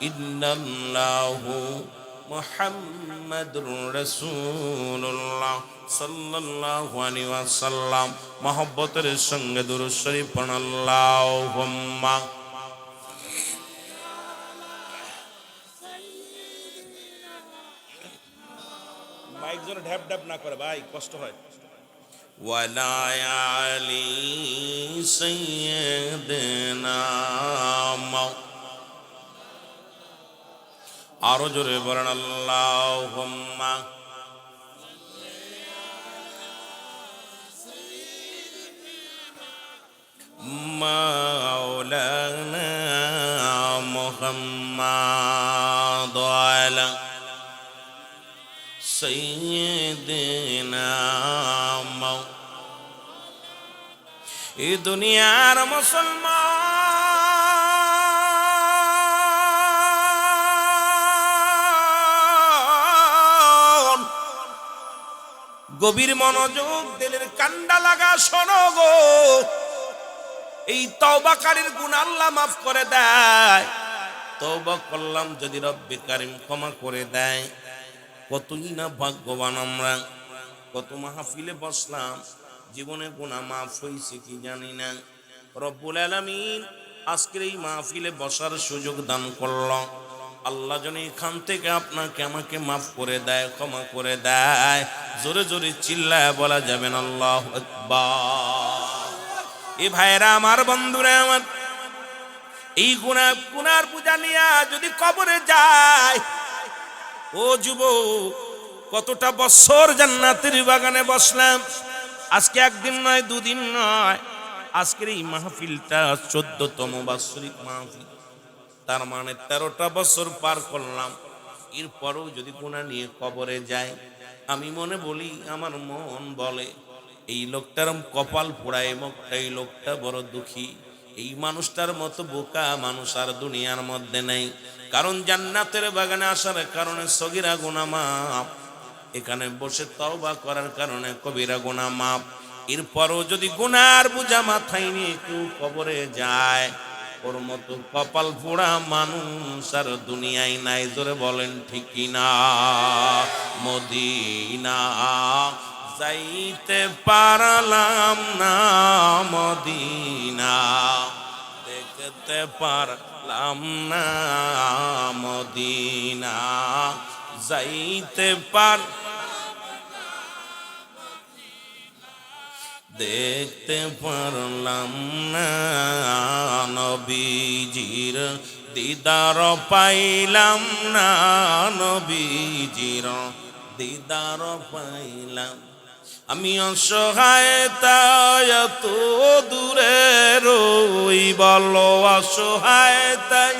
ইল্লাল্লাহু মুহাম্মাদুর রাসূলুল্লাহ সাল্লাল্লাহু আলাইহি ওয়াসাল্লাম। মহব্বতের সঙ্গে দুরূদ শরীফ পড়ুন। আল্লাহুম্মা মাইক যেন ঢ্যাপ ঢ্যাপ না করে ভাই, কষ্ট হয়। ওয়ালা আলি সাইয়্যিদিনা, আরো জোরে বলেন আল্লাহুম্মা মাওলানা মুহাম্মাদ ওয়ালা সাইয়্যিদিনা। এই দুনিয়ার মুসলমান, গভীর মনোযোগ দিলের কান্ডা লাগা শোনো গো। এই তওবাকারীর গুনাহ আল্লাহ মাফ করে দেয়। তওবা করলাম যদি রব্বে কারিম ক্ষমা করে দেয়। কতই না ভাগ্যবান আমরা, কত মাহফিলে বসলাম, জীবনে গুনাহ মাফ হইছে কি জানি না। রব্বুল আলামিন আজকের এই মাহফিলে বসার সুযোগ দান করল। আল্লাহ যেন এখান থেকে আপনাকে আমাকে মাফ করে দেয়, ক্ষমা করে দেয়। জোরে জোরে চিল্লায় বলা যাবেন আল্লাহু আকবার। এই ভাইরা আমার, বন্ধুরা আমার, এই গুনার পূজা নিয়ে যদি কবরে যায়, ও যুবক, কতটা বছর জান্নাতের বাগানে বসলাম। আজকে একদিন নয়, দুদিন নয়, আজকের এই মাহফিলটা 14তম বাৎসরিক মাহফিল। তার মানে 13টা বছর পার করলাম। এরপরও যদি গুনাহ নিয়ে কবরে যায়, আমি মনে বলি, আমার মন বলে এই লোকটার কপাল পোড়ায়, এই লোকটা বড় দুঃখী। এই মানুষটার মতো বোকা মানুষ আর দুনিয়ার মধ্যে নেই। কারণ জান্নাতের বাগানে আসার কারণে সগীরা গুনাহ মাফ, এখানে বসে তওবা করার কারণে কবিরা গুনাহ মাফ। এরপরও যদি গুনার বোঝা মাথায় নিয়ে কেউ কবরে যায়, ওর মতো কপাল পোড়া মানুষ আর দুনিয়ায় নাই। জোরে বলেন ঠিক কিনা? মদিনা যাইতে পারলাম না, মদিনা দেখতে পারলাম না, মদিনা যাইতে দেখতে পারলাম না, নবীজির দিদার পাইলাম না, নবীজির দিদার পাইলাম। আমি অসহায় তাই এত দূরে রই, বলো অসহায় তাই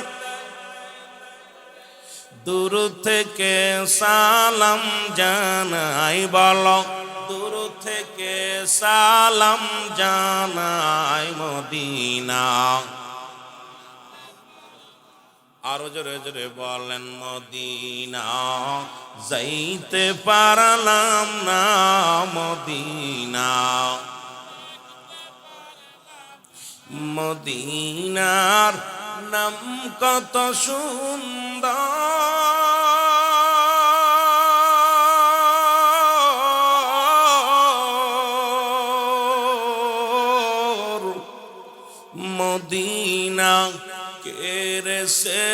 দূর থেকে সালাম জানাই, বলো দূর থেকে সালাম জানাই, মদিনা। আরো জোরে জোরে বলেন, মদিনা যাইতে পারলাম না, মদিনা মদিনার নাম কত সুন্দর, মদিনা কেরে সে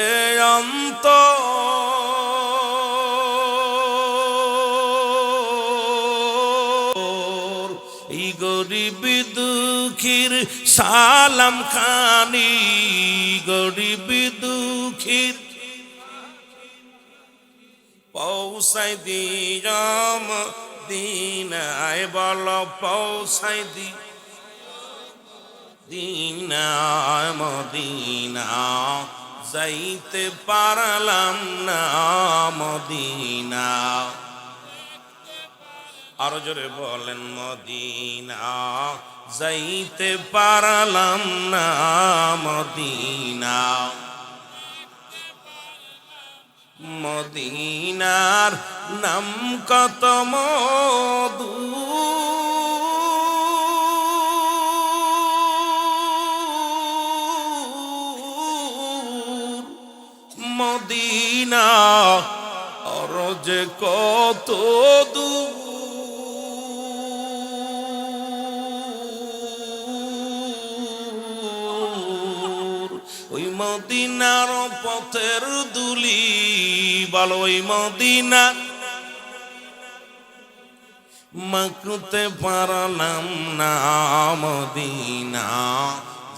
অন্তর, এই গরিব দুঃখীর সালাম খানি, গরিব দুঃখীর পৌঁছাই দিয়াম দিনায়, বল পৌঁছাই দিনায় মদিনা, যাইতে পারলাম না মদিনা। আরো জোরে বলেন মদিনা, যাইতে পারলাম না মদিনা। মদিনার নাম কত মধু, মদিনা আর যে কত দূর, ওই মদিনার পথের দুলি, বলো ওই মদিনা মাখতে পারলাম না মদিনা,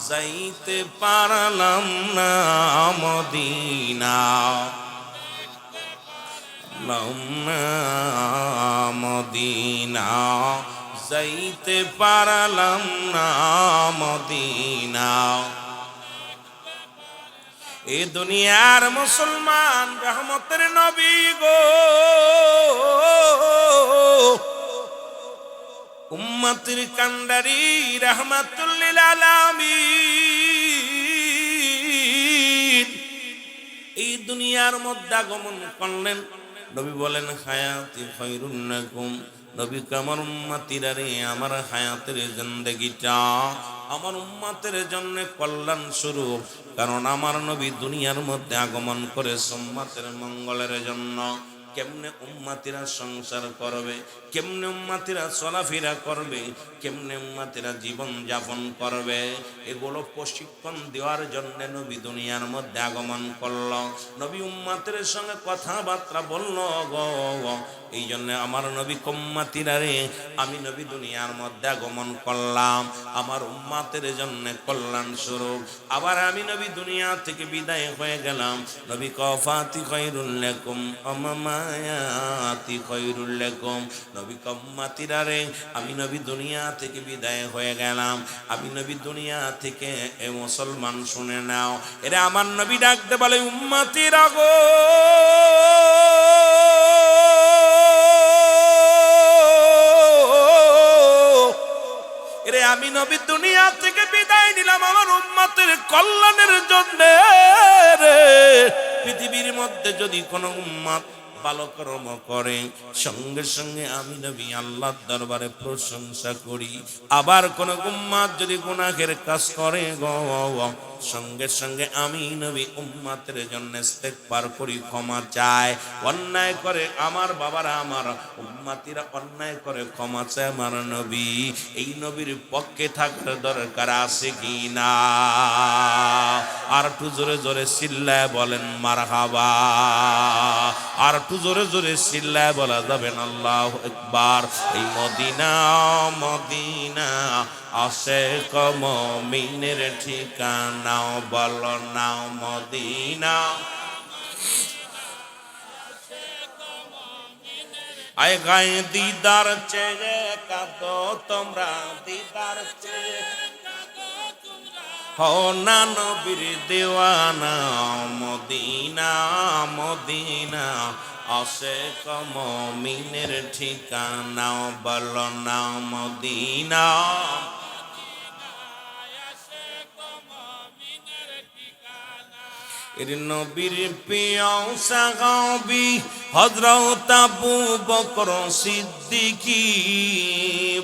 যাইতে পারলাম না মদিনা, মদিনা যাইতে পারলাম না মদিনা। এ দুনিয়ার মুসলমান রহমতের নবী গো, উম্মতের কান্ডারি রাহমাতুল লিল আলামিন এই দুনিয়ার মধ্যে আগমন করলেন। নবী বলেন হায়াতি খায়রুন লাকুম, নবী আমার উম্মতিরা রে, আমার হায়াতের জিন্দেগিটা আমার উম্মতের জন্য কল্যাণ স্বরূপ, কারণ আমার নবী দুনিয়ার মধ্যে আগমন করে উম্মতের মঙ্গলের জন্য। কেমনে উম্মতিরা সংসার করবে, কেমনে উম্মতিরা চলাফেরা করবে, কেমনে উম্মতিরা জীবন যাপন করবে, এগুলো প্রশিক্ষণ দেওয়ার জন্য নবী দুনিয়ার মধ্যে আগমন করল। নবী উম্মতের সঙ্গে কথাবার্তা বলল গো, এই জন্য আমার নবী উম্মতিরা রে, আমি নবী দুনিয়ার মধ্যে আগমন করলাম আমার উম্মতের জন্য কল্যাণ স্বরূপ। আবার আমি নবী দুনিয়া থেকে বিদায় হয়ে গেলাম। নবী কফাতি খায়রুল লাকুম আমামায়াতি খায়রুল লাকুম, নবী উম্মতিরা রে, আমি নবী দুনিয়া থেকে বিদায় হয়ে গেলাম। আমি নবী দুনিয়া থেকে এ মুসলমান শুনে নাও, এরা আমার নবী ডাকতে বলে উম্মতিরা গো, আমি নবী দুনিয়া থেকে বিদায় নিলাম আমার উম্মতের কল্যাণের জন্য। পৃথিবীর মধ্যে যদি কোনো উম্মত ভালো কর্ম করে, সঙ্গে সঙ্গে আমি নবী আল্লাহর দরবারে প্রশংসা করি। আবার কোন উম্মত যদি গুনাহের কাজ করে গো, সঙ্গে সঙ্গে আমি নবী উম্মতের জন্য ইস্তেগফার করি, ক্ষমা চাই। অন্যায় করে আমার বাবারা, আমার উম্মতিরা অন্যায় করে ক্ষমা চায় আমার নবী। এই নবীর পক্ষে থাকার দরকার আছে কি না? আর একটু জোরে জোরে চিল্লায় বলেন মারহাবা। আর একটু জোরে জোরে চিল্লায় বলা যাবেন আল্লাহু আকবার। এই মদিনা মদিনা আশিক মুমিনের ঠিকানা, বলো না মদিনা। আয় গায়ে দিদার চেয়ে কাঁদো তোমরা, দিদার চেয়ে হো না নবীর দেওয়ানা। মদিনা মদিনা আশিক মুমিনের ঠিকানা, বলো না মদিনা। এর নবীর প্রিয় সাহাবী হযরত আবু বকর সিদ্দিকী,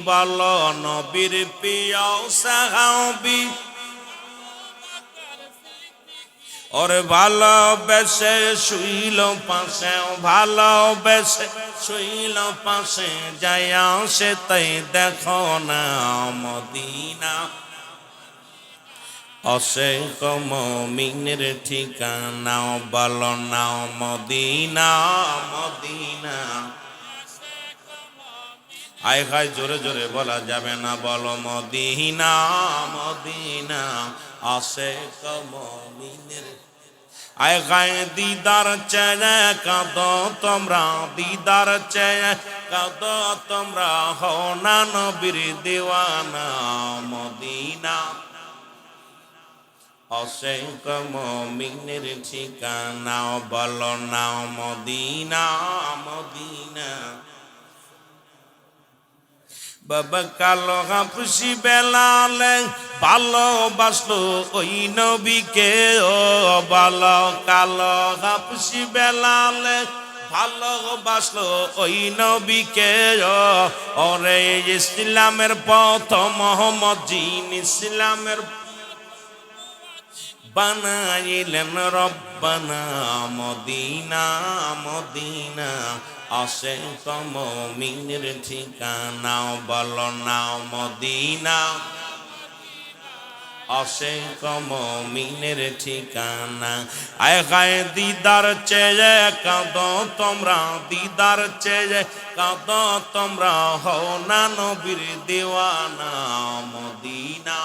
বলো নবীর প্রিয় সাহাবী ওরে ভালোবেসে শুইল পাশে, ভালোবেসে শুইল পাশে, যায়া সে তাই দেখো না মদিনা। অশেখ মুমিনের ঠিকানা, বলো না মদিনা মদিনা। আয় হায় জোরে জোরে বলা যাবে না, বলো মদিনা মদিনা। আশেক মুমিনের আয় হায় দিদার চেয়ে কাঁদো তোমরা, দিদার চেয়ে কাঁদো তোমরা, হও না নবীর দিওয়ানা মদিনা। অশেক মুমিনের ঠিকানা, বলো না মদিনা মদিনা। বাবা কালো হাফসি বেলালে ভালোবাসলো ওই নবীকে, ও ভালো কালো হাফসি বেলালে ভালোবাসলো ওই নবীকে। ওরে ইসলামের পথ মোহাম্মদ জিন ইসলামের বানাইলেন রব্বানা মদিনা মদিনা। আশেক মুমিনের ঠিকানা, বলো না মদিনা। আশেক মুমিনের ঠিকানা। আয় হায় দিদার চেয়ে কাঁদো তোমরা, দিদার চেয়ে কাঁদো তোমরা, হও না নবীর দিওয়ানা মদিনা।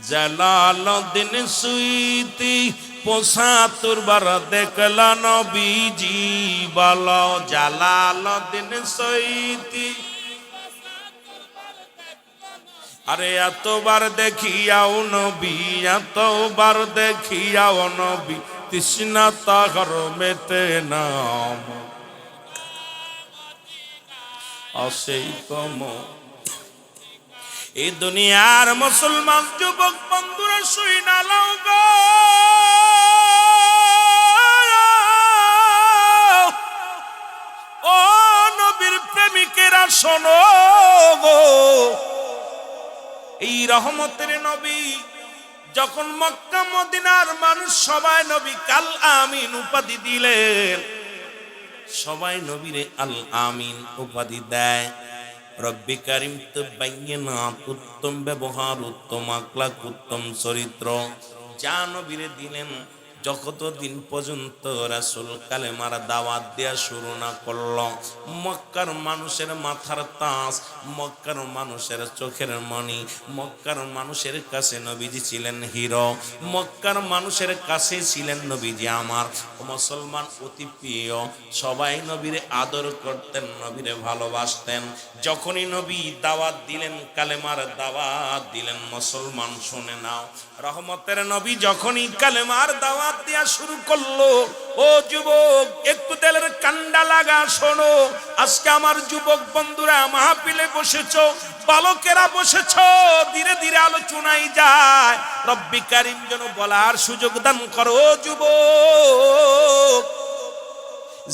জালালউদ্দিন সুইতি ৭৫ বার দেখল নবীজি, বলো জালালউদ্দিন সুইতি। আরে এতবার দেখিয়াও নবী, এতবার দেখিয়াও নবী, তৃষ্ণা তাহার মেটে না। আশেক এই দুনিয়ার মুসলমান যুবক বন্ধুরা শুই না লাও গো, ও নবীর প্রেমিকেরা শোনো গো। এই রহমতের নবী যখন মক্কা মদিনার মানুষ সবাই নবী কাল আমিন উপাধি দিলেন, সবাই নবীরে আল আমিন উপাধি দেয়। রব্বি কারিম তো বাইনাত, উত্তম ব্যবহার, উত্তম আখলাক, উত্তম চরিত্র যা নবীরে দিলেন। যতদিন পর্যন্ত রাসূল কালেমার দাওয়াত দেয়া শুরু না করল, মক্কার মানুষের মাথার তাজ, মক্কার মানুষের চোখের মণি, মক্কার মানুষের কাছে নবীজি ছিলেন হিরো, মক্কার মানুষের কাছে ছিলেন নবীজি আমার মুসলমান অতি প্রিয়। সবাই নবীরে আদর করতেন, নবীরে ভালোবাসতেন। যখনই নবী দাওয়াত দিলেন, কালেমার দাওয়াত দিলেন, মুসলমান শুনে নাও, রহমতের নবী যখনই কালেমার দাওয়াত দিয়া শুরু করলো, ও যুবক একটু তেলের কান্ডা লাগা শোনো। আজকে আমার যুবক বন্ধুরা মাহফিলে বসেছো, বালকেরা বসেছো, ধীরে ধীরে আলোচনায় যায়। রব্বি কারিম যেন বলার সুযোগ দান করো। যুবক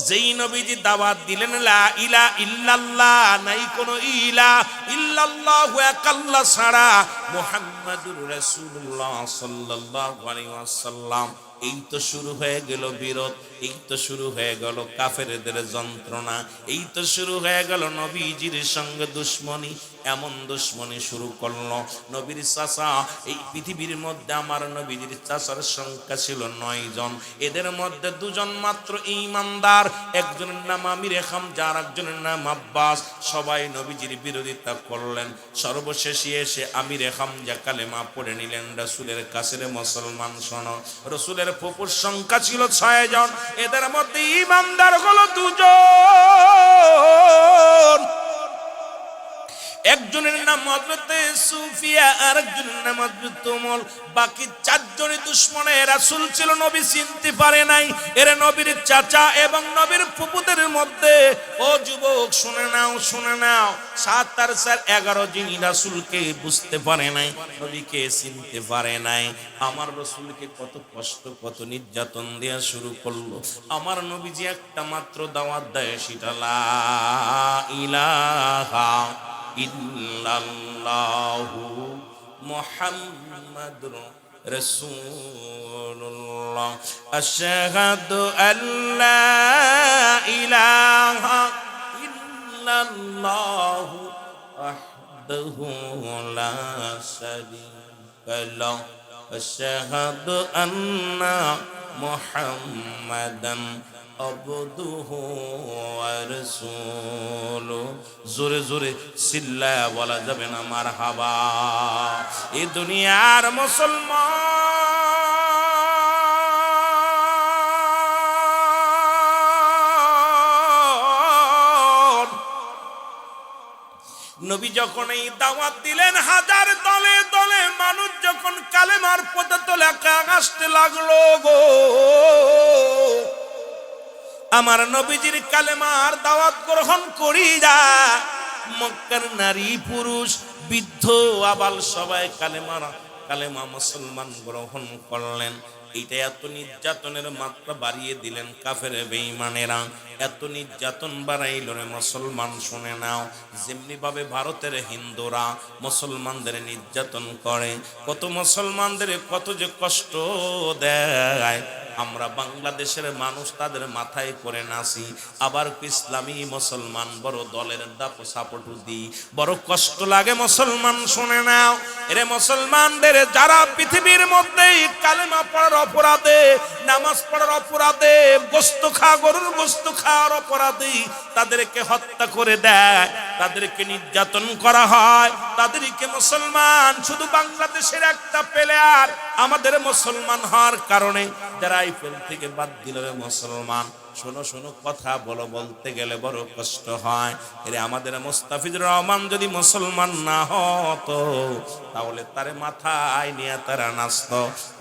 যেই নবীজি দাওয়াত দিলেন লা ইলাহা ইল্লাল্লাহ, নাই কোনো ইলা ইল্লাল্লাহু এক আল্লাহ ছাড়া, মুহাম্মাদুর রাসূলুল্লাহ সাল্লাল্লাহু আলাইহি ওয়াসাল্লাম, এই তো শুরু হয়ে গেল বিরোধ, এই তো শুরু হয়ে গেল কাফেরদের যন্ত্রণা, এই তো শুরু হয়ে গেল নবীজির সঙ্গে দুশ্মনী। এমন দুশ্মনী শুরু করলো নবীর চাচা, এই পৃথিবীর মধ্যে আমার নবীজির চাচার সংখ্যা ছিল ৯ জন, এদের মধ্যে 2 জন মাত্র ঈমানদার, একজনের নাম আমির হামজা আর একজনের নাম আব্বাস। সবাই নবীজির বিরোধিতা করলেন, সর্বশেষে এসে আমির হামজা কালেমা পড়ে নিলেন। রাসূলের কাছের মুসলমান শোনো, রাসূলের ফুফুর সংখ্যা ছিল 6 জন, এদের মধ্যে ঈমানদার হলো 2 জন। একজনের নাম হযরতে সুফিয়া আর একজনের নাম হযরত তুমল। বাকি 4 জনই দুশমনে রাসূল ছিল, নবী চিনতে পারে নাই। এর নবীর চাচা এবং নবীর ফুফুদের মধ্যে, ও যুবক শুনে নাও শুনে নাও, 7 আর 4 11 যিনি রাসূলকে বুঝতে পারে নাই, নবীকে চিনতে পারে নাই। আমার রাসূলকে কত কষ্ট কত নির্যাতন দেয়া শুরু করলো। আমার নবীজি একটা মাত্র দাওয়াত দেয়, সেটা লা ইলাহা ইল্লাল্লাহু মুহাম্মাদুর রাসূলুল্লাহ। আশহাদু আল্লা ইলাহা ইল্লাল্লাহু ওয়াহদাহু লা শারীকা লাহু আশহাদু আন্না মুহাম্মাদান আবদুহু ওয়া রাসূলুহু। জোরে জোরে চিল্লায়া বলা যাবে না মারহাবা। এই দুনিয়ার মুসলমান নবী যখন এই দাওয়াত দিলেন, হাজার দলে দলে মানুষ যখন কালেমার পথে লেখা আসতে লাগলো গো, আমার নবীজির কালেমার দাওয়াত গ্রহণ করি যা মক্কার নারী পুরুষ বৃদ্ধ আবাল সবাই কালেমা মুসলমান গ্রহণ করলেন। এটা এত নির্যাতনের মাত্রা বাড়িয়ে দিলেন কাফের বেঈমানেরা, এত নির্যাতন বাড়াইল রে মুসলমান শুনে নাও। যেমনি ভাবে ভারতের হিন্দুরা মুসলমানদের নির্যাতন করে, কত মুসলমানদের কত যে কষ্ট দেয়, আমরা বাংলাদেশের মানুষ তাদের মাথায় করে নাচি, আবার ইসলামী মুসলমান বড় দলের সাপোর্ট দিই, বড় কষ্ট লাগে মুসলমান শুনে নাও। এরে মুসলমানদের যারা পৃথিবীর মধ্যে কালেমা পড়ার অপরাধে, নামাজ পড়ার অপরাধে, গরুর গোশত খাওয়ার অপরাধে তাদেরকে হত্যা করে দেয়, তাদেরকে নির্যাতন করা হয়, তাদেরকে মুসলমান শুধু বাংলাদেশের একটা প্লেয়ার আমাদের মুসলমান হওয়ার কারণে যারা আইপিএল থেকে বাদ দিল রে মুসলমান। শোনো শোনো কথা বলতে গেলে বড় কষ্ট হয়। এরে আমাদের মুস্তাফিজুর রহমান যদি মুসলমান না হতো তাহলে তারে মাথায় নিয়ে তারা নাচত।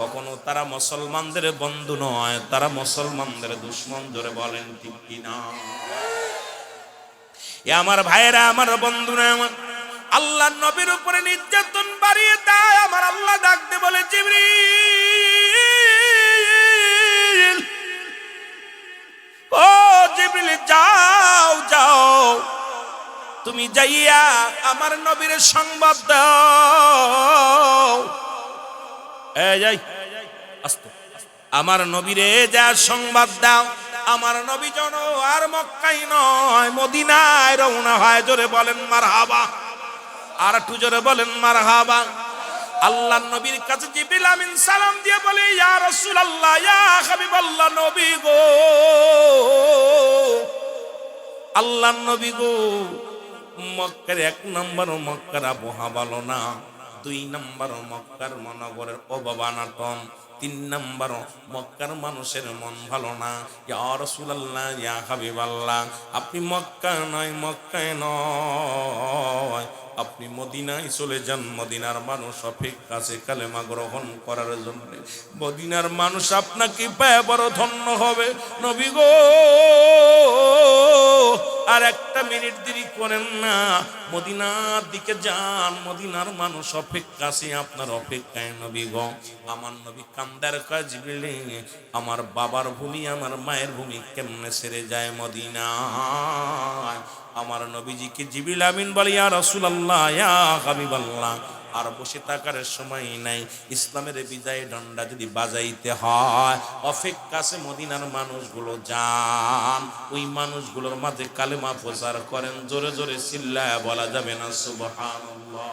কখনো তারা মুসলমানদের বন্ধু নয়, তারা মুসলমানদের দুশ্মন। জোরে বলেন ঠিক কিনা? এ আমার ভাইয়েরা, আমার বন্ধুরা, আমার আল্লাহ নবীর উপরে নির্যাতন বাড়িয়ে দেয়। আমার আল্লাহ ডাকতে বলে, জিবরিল, ও জিবরিল, যাও যাও, তুমি যাইয়া আমার নবীর সংবাদ দাও। এই যাই আস্তে, আমার নবীরে যা সংবাদ দাও, আমার নবী যেন আর মক্কায় নয় মদিনায় রওনা হয়। জোরে বলেন মারহাবা। আর একটু জোরে বলেন মারহাবা। আল্লাহর নবীর কাছে জিবরিল আমিন সালাম দিয়ে বলে, ইয়া রাসূলুল্লাহ, ইয়া হাবিবাল্লাহ, নবী গো, আল্লাহর নবী গো, মক্কার 1 নম্বর মক্কার আবহাওয়া ভালো না, 2 নম্বর মক্কার মনগরের অববানাটন, 3 নম্বর মক্কার মানুষের মন ভালো না। ইয়া রাসূলুল্লাহ, ইয়া হাবিবাল্লাহ, আপনি মক্কায় নয়, আপনি মদিনায় চলে যান। মদিনার মানুষ অপেক্ষা আছে কালেমা গ্রহণ করার জন্য। মদিনার মানুষ আপনাকে পায় বড় ধন্য হবে। নবী গো, আর একটা মিনিট দেরি করেন না, মদিনার দিকে যান, মদিনার মানুষ অপেক্ষা আছে আপনার অপেক্ষায়। নবী গো, আমার নবী কান্দার কাজ জিবরিল, আমার বাবার ভূমি, আমার মায়ের ভূমি কেমনে ছেড়ে যায় মদিনায়। আমার নবীজিকে জিবরিল আমিন বলে, ইয়া রাসূলুল্লাহ, ইয়া হাবিবাল্লাহ, আর বসে থাকার সময় নাই। ইসলামের বিজয় ডন্ডা যদি বাজাইতে হয়, অপেক্ষা আছে মদিনার মানুষগুলো, যান, ওই মানুষগুলোর মাঝে কালেমা প্রচার করেন। জোরে জোরে চিল্লায়া বলা যাবে না সুবহানাল্লাহ।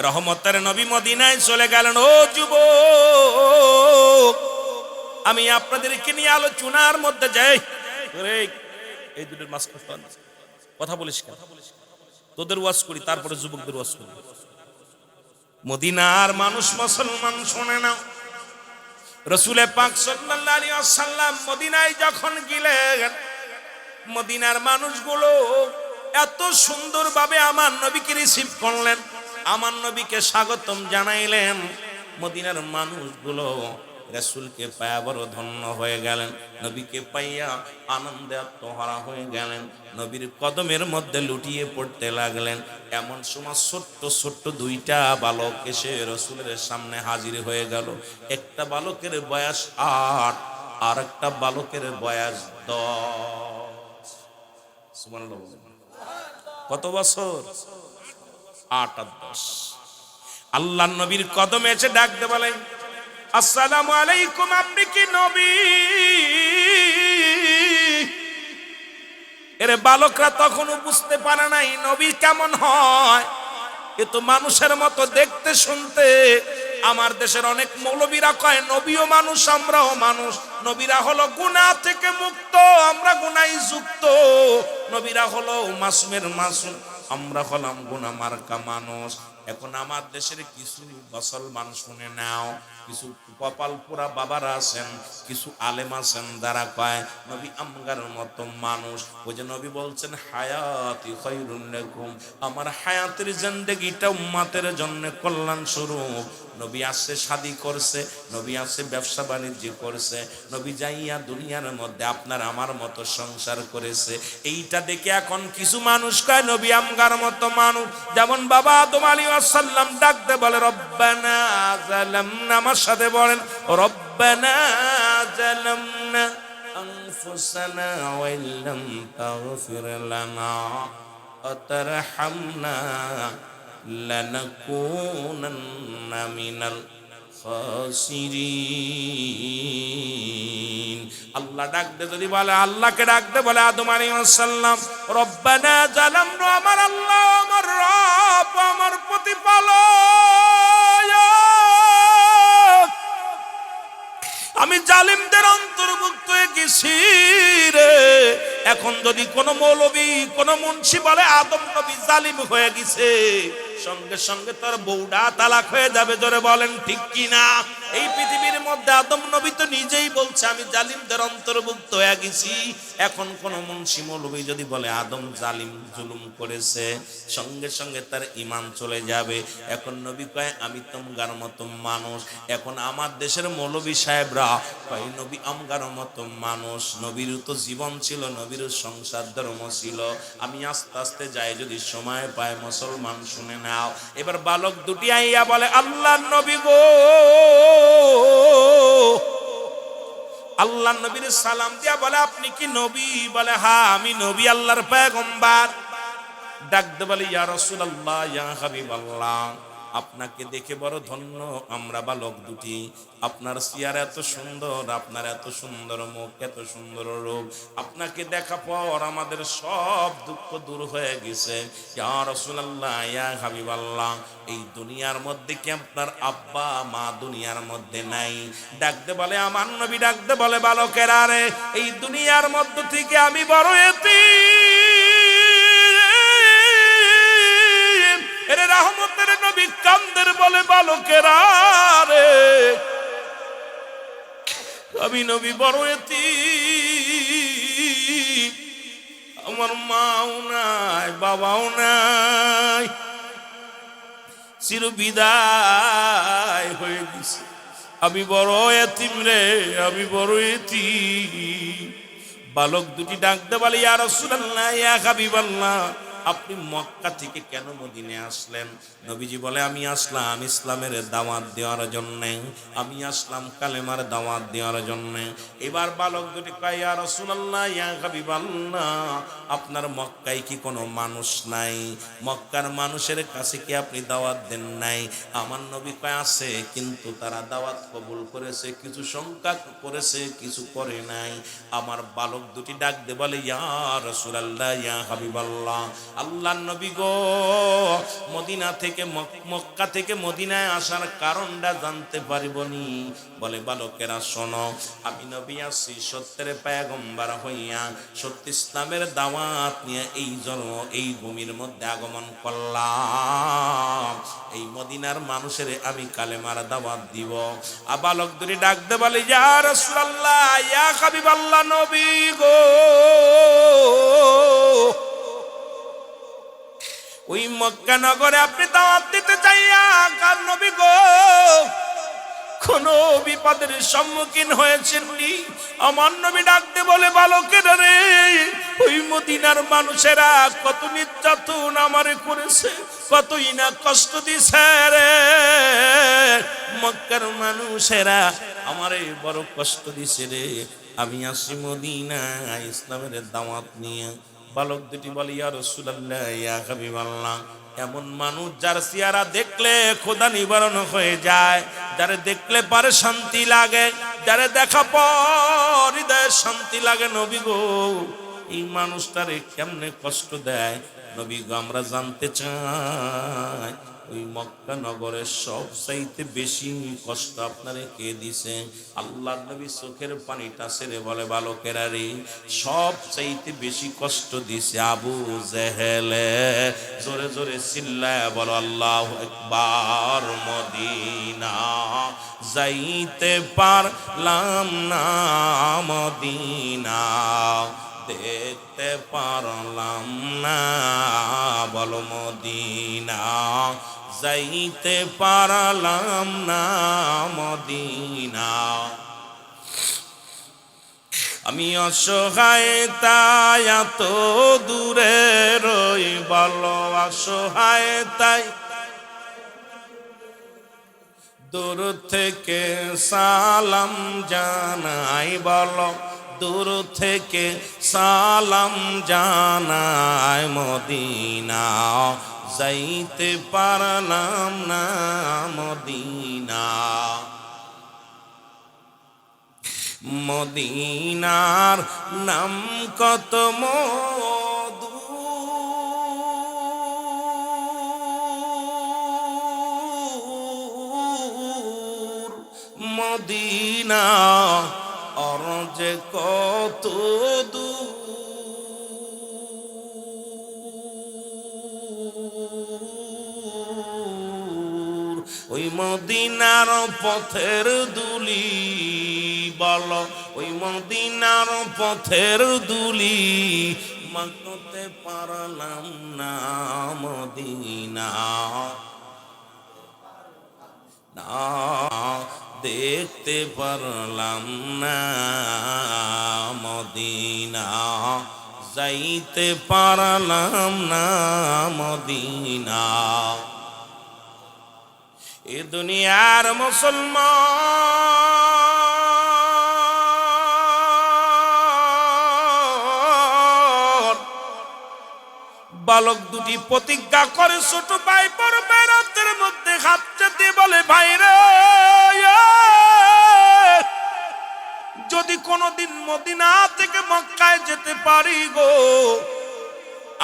রহমতের নবী মদিনায় চলে গেলেন। ও যুবক, আমি আপনাদেরকে নিয়ে আলোচনার মধ্যে যাই। এই দুটোর মাঝখানে কথা বলিস কেন? তোদের ওয়াজ করি, তারপরে যুবকদের ওয়াজ করি। মদিনার মানুষ মুসলমান শোনে না, রাসূল পাক সাল্লাল্লাহু আলাইহি ওয়াসাল্লাম মদিনায় যখন গেলেন, মদিনার মানুষগুলো এত সুন্দরভাবে আমার নবীকে রিসিভ করলেন, আমার নবীকে স্বাগতম জানাইলেন। মদিনার মানুষগুলো রাসূলকে পায়া বড় ধন্য হয়ে গেলেন, নবীকে পাইয়া আনন্দে আত্মহারা হয়ে গেলেন, নবীর কদমের মধ্যে লুটিয়ে পড়তে লাগলেন। এমন সময় ছোট্ট ছোট্ট 2টা বালক এসে রাসূলের সামনে হাজির হয়ে গেল। একটা বালকের বয়স 8, আর একটা বালকের বয়স 10। সুবহানাল্লাহ। কত বছর? 8 আর 10। আল্লাহ নবীর কদমে এসে ডাকতে বলে, আসসালামু আলাইকুম, আপনি কি নবী? এর বালকরা তখনও বুঝতে পারে নাই নবী কেমন হয়। এ তো মানুষের মতো দেখতে শুনতে। আমার দেশের অনেক মৌলবীরা কয় নবীও মানুষ, আমরাও মানুষ। নবীরা হলো গুনাহ থেকে মুক্ত, আমরা গুনায় যুক্ত। নবীরা হলো মাসুমের মাসুম, আমরা হলাম গুনাহ মার্কা মানুষ। এখন আমার দেশের কিছু মুসলমান শুনে নাও, কিছু কপাল পোড়া বাবারা আছেন, কিছু আলেম আছেন যারা কয় নবী আমগার মতো মানুষ। ওই যে নবী বলছেন হায়াতি খায়রুন লাকুম, আমার হায়াতের জিন্দেগিটা উম্মতের জন্য কল্যাণ স্বরূপ। নবী আসছে শাদী করছে, নবী আসছে ব্যবসা বাণিজ্য করছে, নবী যাইয়া দুনিয়ার মধ্যে আপনার আমার মতো সংসার করেছে। এইটা দেখে এখন কিছু মানুষ কয় নবী আমগার মতো মানুষ। যেমন বাবা আদম আলাইহিস সালাম ডাকতে বলে রব্বানা যালামনা, আমার সাথে বলেন রব্বানা যালামনা আনফুসানা ওয়া ইল্লাম তাগফির লানা ওয়া তারহামনা লানাকুনান্না মিনাল খাসিরিন। আল্লাহ ডাকতে যদি বলে, আল্লাহকে ডাকতে বলে আদম আলাইহিস সালাম রব্বানা যালামনা, আমার আল্লাহ, আমার রব, আমার প্রতিপালক, আমি জালিমদের অন্তর্ভুক্ত হয়ে গেছি রে। এখন যদি কোন মৌলবী কোন মুন্সি বলে আদম নবী জালিম হয়ে গেছে, সঙ্গে সঙ্গে তার বউডা তালাক হয়ে যাবে। জোরে বলেন ঠিক কি না? এই পৃথিবীর মধ্যে আদম নবী তো নিজেই বলছে আমি জালিমদের অন্তর্ভুক্ত হয়ে গেছি। এখন কোন মুন্সি মৌলবী যদি বলে আদম জালিম জুলুম করেছে, সঙ্গে সঙ্গে তার ঈমান চলে যাবে। এখন নবী কয় আমি তোমার মতো মানুষ। এখন আমার দেশের মৌলবী সাহেবরা কয় নবী আমগার মতো মানুষ। নবীরও তো জীবন ছিল, নবীরও সংসার ধর্ম ছিল। আমি আস্তে আস্তে যাই, যদি সময় পায় মুসলমান শুনে নাও। এবার বালক দুটি আইয়া বলে আল্লাহর নবী গো, আল্লাহর নবীর সালাম দিয়া বলে আপনি কি নবী? বলে হ্যাঁ আমি নবী, আল্লাহর পয়গম্বর। ডাকতে বলে ইয়া রাসূলুল্লাহ, ইয়া হাবিবাল্লাহ, আপনাকে দেখে বড় ধন্য আমরা বালক দুটি। আপনার চেহারা এত সুন্দর, আপনার এত সুন্দর মুখ, এত সুন্দর রূপ, আপনাকে দেখা পর আমাদের সব দুঃখ দূর হয়ে গেছে। ইয়া রাসূলুল্লাহ, ইয়া হাবিবাল্লাহ, এই দুনিয়ার মধ্যে কি আপনার আব্বা মা দুনিয়ার মধ্যে নাই? ডাকতে বলে আমার নবী, ডাকতে বলে বালকেরা রে, এই দুনিয়ার মধ্য থেকে আমি বড় এতিম। এর রহমতের নবী কান্দের বলে বালকেরা রে, আমি নবী বড় এতিম, আমার মাও নাই, বাবাও নাই, চির বিদায় হয়ে গেছে। আমি বড় এতিম রে, আমি বড় এতিম। বালক দুটি ডাকতে বলে ইয়া রাসূলুল্লাহ, ইয়া হাবিবাল্লাহ, আপনি মক্কা থেকে কেন মদিনায় আসলেন? নবীজি বলে আমি আসলাম ইসলামের দাওয়াত দেওয়ার জন্য, আমি আসলাম কালেমার দাওয়াত দেওয়ার জন্য। এবার বালক দুটি কয় ইয়া রাসূলুল্লাহ, ইয়া হাবিবাল্লাহ, আপনার মক্কায় কি কোনো মানুষ নাই? মক্কার মানুষের কাছে কি আপনি দাওয়াত দেন নাই? আমার নবী কয় আছে, কিন্তু তারা দাওয়াত কবুল করেছে, কিছু সংখ্যা করেছে, কিছু করে নাই। আমার বালক দুটি ডাক দে বলে ইয়া রাসূলুল্লাহ, ইয়া হাবিবাল্লাহ, আল্লাহর নবী গো, মদিনা থেকে মক্কা থেকে মদিনায় আসার কারণটা জানতে পারিবনি? বলে বালকেরা শোনো, আমি নবী আসি সত্যের পয়গম্বর হইয়া, সত্য ইসলামের দাওয়াত নিয়ে এই জন্ম এই ভূমির মধ্যে আগমন করলাম। এই মদিনার মানুষের আমি কালেমার দাওয়াত দিব। বালক দুটি ডাকতে বলে ইয়া রাসূলুল্লাহ, ইয়া হাবিবাল্লাহ, নবী গো, ওই মক্কা নগরে আপনি দাওয়াত দিতে চাইয়া কার নবী গো কোন বিপদের সম্মুখীন হয়েছেননি? আমার নবী ডাকতে বলে বালকেরা রে, ওই মদিনার মানুষেরা কত নির্যাতন আমারে করেছে, কতই না কষ্ট দিছে রে। মক্কার মানুষেরা আমারে বড় কষ্ট দিছে রে। আমি আসি মদিনায় ইসলামের দাওয়াত নিয়ে, বালক দুটি বলে ইয়া রাসূলুল্লাহ ইয়া হাবিবাল্লাহ, এমন মানুষ যার চেহারা দেখলে খোদা নিবারণ হয়ে যায়, যারে দেখলে পারে শান্তি লাগে, যারে দেখা পর হৃদয়ে শান্তি লাগে, নবী গো এই মানুষটারে কেমনে কষ্ট দেয় নবী গো আমরা জানতে চাই। ওই মক্কা নগরের সব চাইতে বেশি কষ্ট আপনারে কে দিছে? আল্লাহর নবী চোখের পানিটা ছেড়ে বলে বালকেরা রে, সব চাইতে বেশি কষ্ট দিছে আবু জেহেলে। জোরে জোরে চিল্লায় বলো আল্লাহু আকবার। মদিনা যাইতে পারলাম না, মদিনা দেখতে পারলাম না, বলো মদিনা যাইতে পারলাম না, মদিনা। আমি অসহায় তাই এত দূরে রই, বলো অসহায় তাই দূর থেকে সালাম জানাই, বলো দূর থেকে সালাম জানাই, মদিনা যাইতে পারলাম না, মদিনা। মদিনার নাম কত মধু, মদিনা আর যে কত দূর, ওই মদিনার পথের দুলি, বলো ওই মদিনার পথের দুলি মাখতে পারলাম না, মদিনা না দেখতে পারলাম না, মদিনা যাইতে পারলাম না, মদিনা। এ দুনিয়ার মুসলমান বালক দুটি প্রতিজ্ঞা করে ছোট ভাই বড় ভাইয়ের হাতের মধ্যে হাত চেতে বলে ভাইরে, যদি কোনদিন মদিনা থেকে মক্কায় যেতে পারি গো,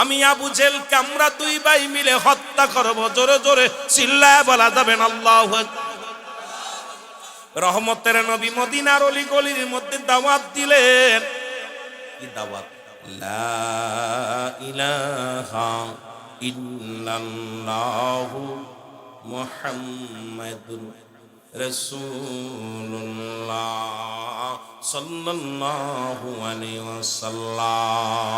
আমি আবু জেহেলকে আমরা দুই ভাই মিলে হত্যা করব। জোরে জোরে চিল্লায় বলা যাবেন আল্লাহু আকবার। রহমতের নবী মদিনার অলি গলির মধ্যে দাওয়াত দিলেন। কি দাওয়াত? লা ইলাহা ইল্লাল্লাহু মুহাম্মাদুর রাসূলুল্লাহ সাল্লাল্লাহু আলাইহি ওয়াসাল্লাম।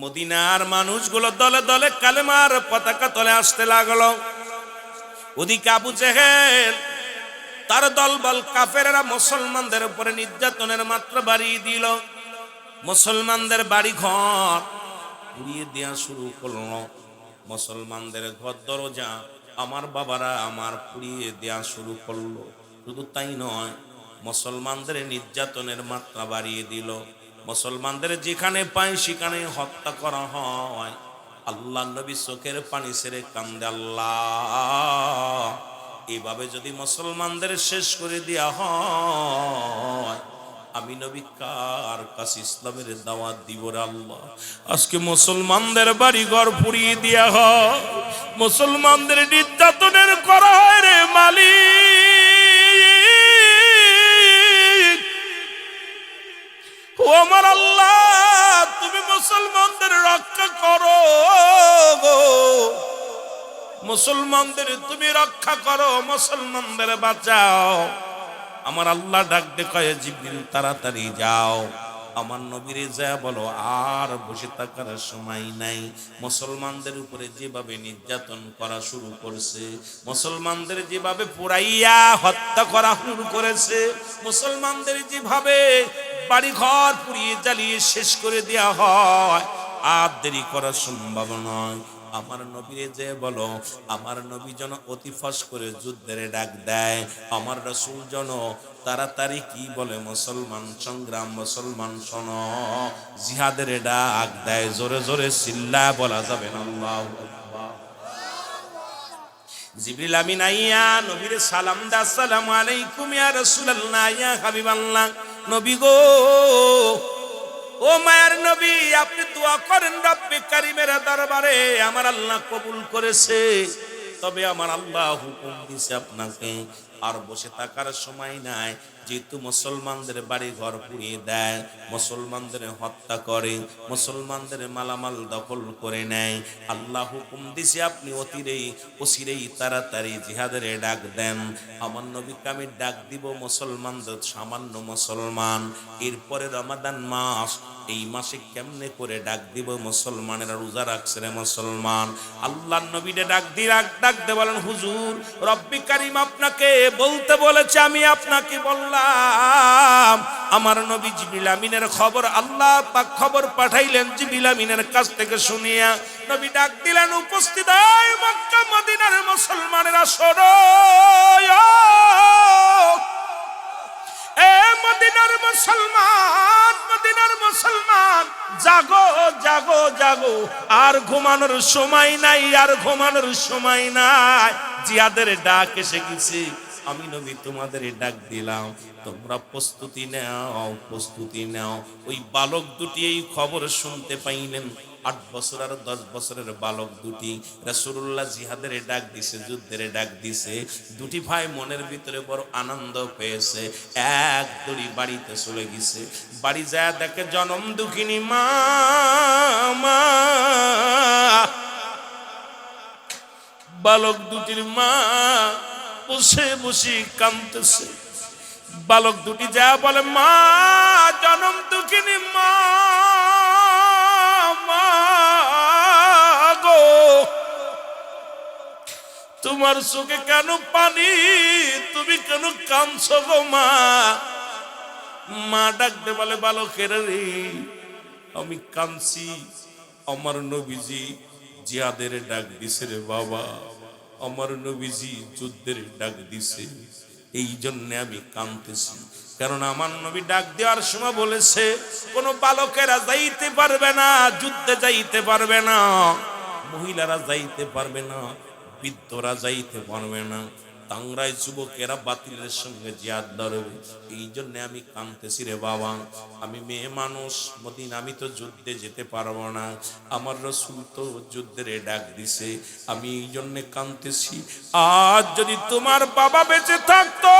মদিনার মানুষগুলো দলে দলে কালেমার পতাকা তলে আসতে লাগলো। ওদিকে আবু জেহেল তার দলবল কাফেররা মুসলমানদের উপরে নির্যাতনের মাত্রা বাড়িয়ে দিল। মুসলমানদের বাড়ি ঘর পুড়িয়ে দেওয়া শুরু করলো। মুসলমানদের ঘর দরজা আমার বাবারা আমার পুড়িয়ে দেওয়া শুরু করলো। শুধু তাই নয়, মুসলমানদের নির্যাতনের মাত্রা বাড়িয়ে দিল। মুসলমানদের যেখানে পায় সেখানে হত্যা করা হয়। আল্লাহ নবী চোখের পানি ছেড়ে কান্দে, আল্লাহ এভাবে যদি মুসলমানদের শেষ করে দেওয়া হয়, আমি নবী কার কাছে ইসলামের দাওয়াত দিব রে আল্লাহ। আজকে মুসলমানদের বাড়ি ঘর পুড়িয়ে দেওয়া হয়, মুসলমানদের নির্যাতনের করা হয় রে মালিক। ও আমার আল্লাহ, তুমি মুসলমানদের রক্ষা করো গো, মুসলমানদের তুমি রক্ষা করো, মুসলমানদের বাঁচাও। আমার আল্লাহ ডাক দেখায় জিবরিল তাড়াতাড়ি যাও, আমার নবীরে যা বলো আর বসে থাকার সময় নাই। মুসলমানদের উপরে যেভাবে নির্যাতন করা শুরু করছে, মুসলমানদের যেভাবে পোড়াইয়া হত্যা করা শুরু করেছে, মুসলমানদের যেভাবে বাড়ি ঘর পুড়িয়ে জ্বালিয়ে শেষ করে দেওয়া হয়, আর দেরি করা সম্ভব নয়। আমার নবীরে যে বলো আমার নবী যেন অতি ফস করে যুদ্ধের ডাক দেয়, আমার রাসূল যেন তাড়াতাড়ি কি বলে মুসলমান সংগ্রাম মুসলমান শোনো জিহাদের ডাক দেয়। জোরে জোরে চিল্লায় বলা যাবে না আল্লাহু আকবার। জিবরিল আমিন আইয়া নবীরে সালাম দা, আসসালামু আলাইকুম ইয়া রাসূলুল্লাহ ইয়া হাবিবাল্লাহ। নবী গো, ও মায়ের নবী, আপনি দোয়া করেন রব্বে কারীমের দরবারে, আমার আল্লাহ কবুল করেছে। তবে আমার আল্লাহ হুকুম দিয়েছে আপনাকে আর বসে থাকার সময় নাই। যেহেতু মুসলমানদের বাড়ি ঘর পুড়িয়ে দেয়, মুসলমানদের হত্যা করে, মুসলমানদের মালামাল দখল করে নেয়, আল্লাহ হুকুম দিছে আপনি অচিরেই তাড়াতাড়ি জিহাদের ডাক দেন। আমার নবীকে আমি ডাক দিব মুসলমানদের সামান্য মুসলমান, এরপরে রমাদান মাস, এই মাসে কেমনে করে ডাক দিব মুসলমানেরা রোজা রাখছে রে মুসলমান। আল্লাহর নবীরে ডাক দে বলেন হুজুর রব্বি কারীম আপনাকে বলতে বলেছে, আমি আপনাকে বললাম। আমার নবী জিবরিল আমিনের খবর আল্লাহ পাক খবর পাঠাইলেন জিবরিল আমিনের কাছ থেকে শুনিয়া নবী ডাক দিলেন, উপস্থিত হয় মক্কা মদিনার মুসলমানেরা শোনো, এ মদিনার মুসলমান, মদিনার মুসলমান, জাগো জাগো জাগো, আর ঘুমানোর সময় নাই, আর ঘুমানোর সময় নাই, জিহাদের ডাক এসে গেছে। আমি নবী তোমাদের ডাক দিলাম, তোমরা প্রস্তুতি নাও, প্রস্তুতি নাও। ওই বালক দুটি এই খবর শুনতে পাইলেন, 8 বছর আর 10 বছরের বালক দুটি, রাসূলুল্লাহ জিহাদের ডাক দিছে, যুদ্ধের ডাক দিছে। দুটি ভাই মনের ভিতরে বড় আনন্দ পেয়েছে, এক দড়ি বাড়িতে চলে গেছে। বাড়ি যায় দেখে জনম দুঃখিনী মা, বালক দুটির মা বসে বসে কাঁদতেছে। বালক দুটি যা বলে, মা, জনম দুঃখিনী মা, গো, তোমার চোখে কেন পানি, তুমি কেন কাঁদছো গো মা? মা ডাকতে বলে, বালকের রে, আমি কাঁদছি, আমার নবীজি জিহাদের ডাক দিছে রে বাবা, আমার নবীজি যুদ্ধের ডাক দিছে, এই জন্য আমি কাঁদতেছি। কারণ আমার নবী ডাক দেওয়ার সময় বলেছে কোন বালকেরা যাইতে পারবে না, যুদ্ধে যাইতে পারবে না, মহিলারা যাইতে পারবে না, বৃদ্ধরা যাইতে পারবে না, টাংরায় যুবকেরা বাতিলের সঙ্গে জিহাদ লড়বে। এই জন্য আমি কাঁদতেছি রে বাবা, আমি মেয়ে মানুষ, মদিনা, আমি তো যুদ্ধে যেতে পারবো না, আমার রাসূল তো যুদ্ধের ডাক দিছে, আমি এই জন্য কাঁদতেছি। আজ যদি তোমার বাবা বেঁচে থাকতো,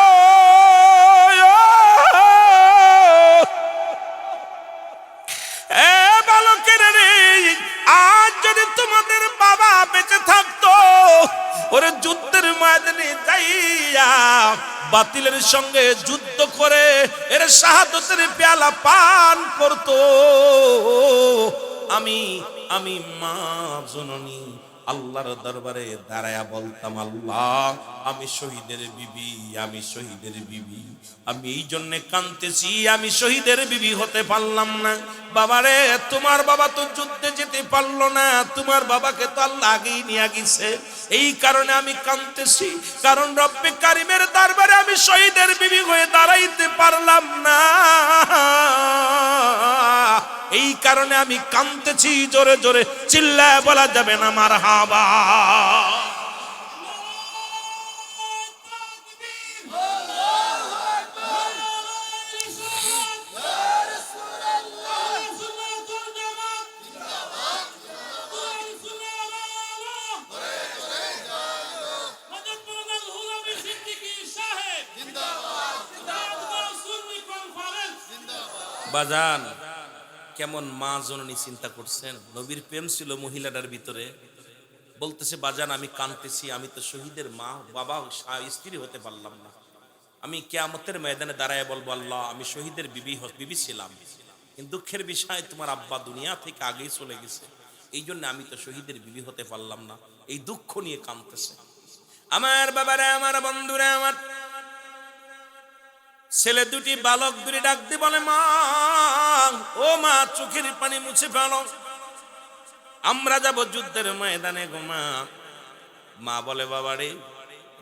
এ বালকের রে, আজ যদি তোমাদের বাবা বেঁচে থাকতো, ওরে যুদ্ধের ময়দানে যাইয়া বাতিলের সঙ্গে যুদ্ধ করে এর শাহাদাতের পেয়ালা পান করতো। আমি মা জননী আল্লাহর দরবারে দাঁড়ায়া বলতাম, আল্লাহ আমি শহীদের বিবি, আমি শহীদের বিবি, আমি এই জন্য কাঁদতেছি, আমি শহীদের বিবি হতে পারলাম না। বাবারে, তোমার বাবা তো যুদ্ধে যেতে পারলো না, তোমার বাবাকে তো আল্লাহ আগেই নিয়ে গেছে, এই কারণে আমি কাঁদতেছি, কারণ রব্বে কারীমের দরবারে আমি শহীদের বিবি হয়ে দাঁড়াইতে পারলাম না, এই কারণে আমি কাঁদতেছি। জোরে জোরে চিল্লায় বলা যাবে না মারহাবা। বাজান, কেমন মা জননী চিন্তা করছেন, নবীর প্রেম ছিল মহিলাটার ভিতরে। বলতেছে, বাজান আমি কাঁদতেছি, আমি তো শহীদের মা, বাবা স্ত্রী হতে পারলাম না, আমি কিয়ামতের ময়দানে দাঁড়ায় বলবো, আল্লাহ আমি শহীদের বিবি ছিলাম, কিন্তু দুঃখের বিষয় তোমার আব্বা দুনিয়া থেকে আগেই চলে গেছে, এই জন্য আমি তো শহীদের বিবি হতে পারলাম না, এই দুঃখ নিয়ে কাঁদতেছে। আমার বাবারা, আমার বন্ধুরা, আমার ছেলে দুটি, বালক দুটি ডাক দিয়ে বলে, মা, ও মা, চোখের পানি মুছে ফেলো, আমরা যাব যুদ্ধের ময়দানে গো মা। মা বলে বাবা রে,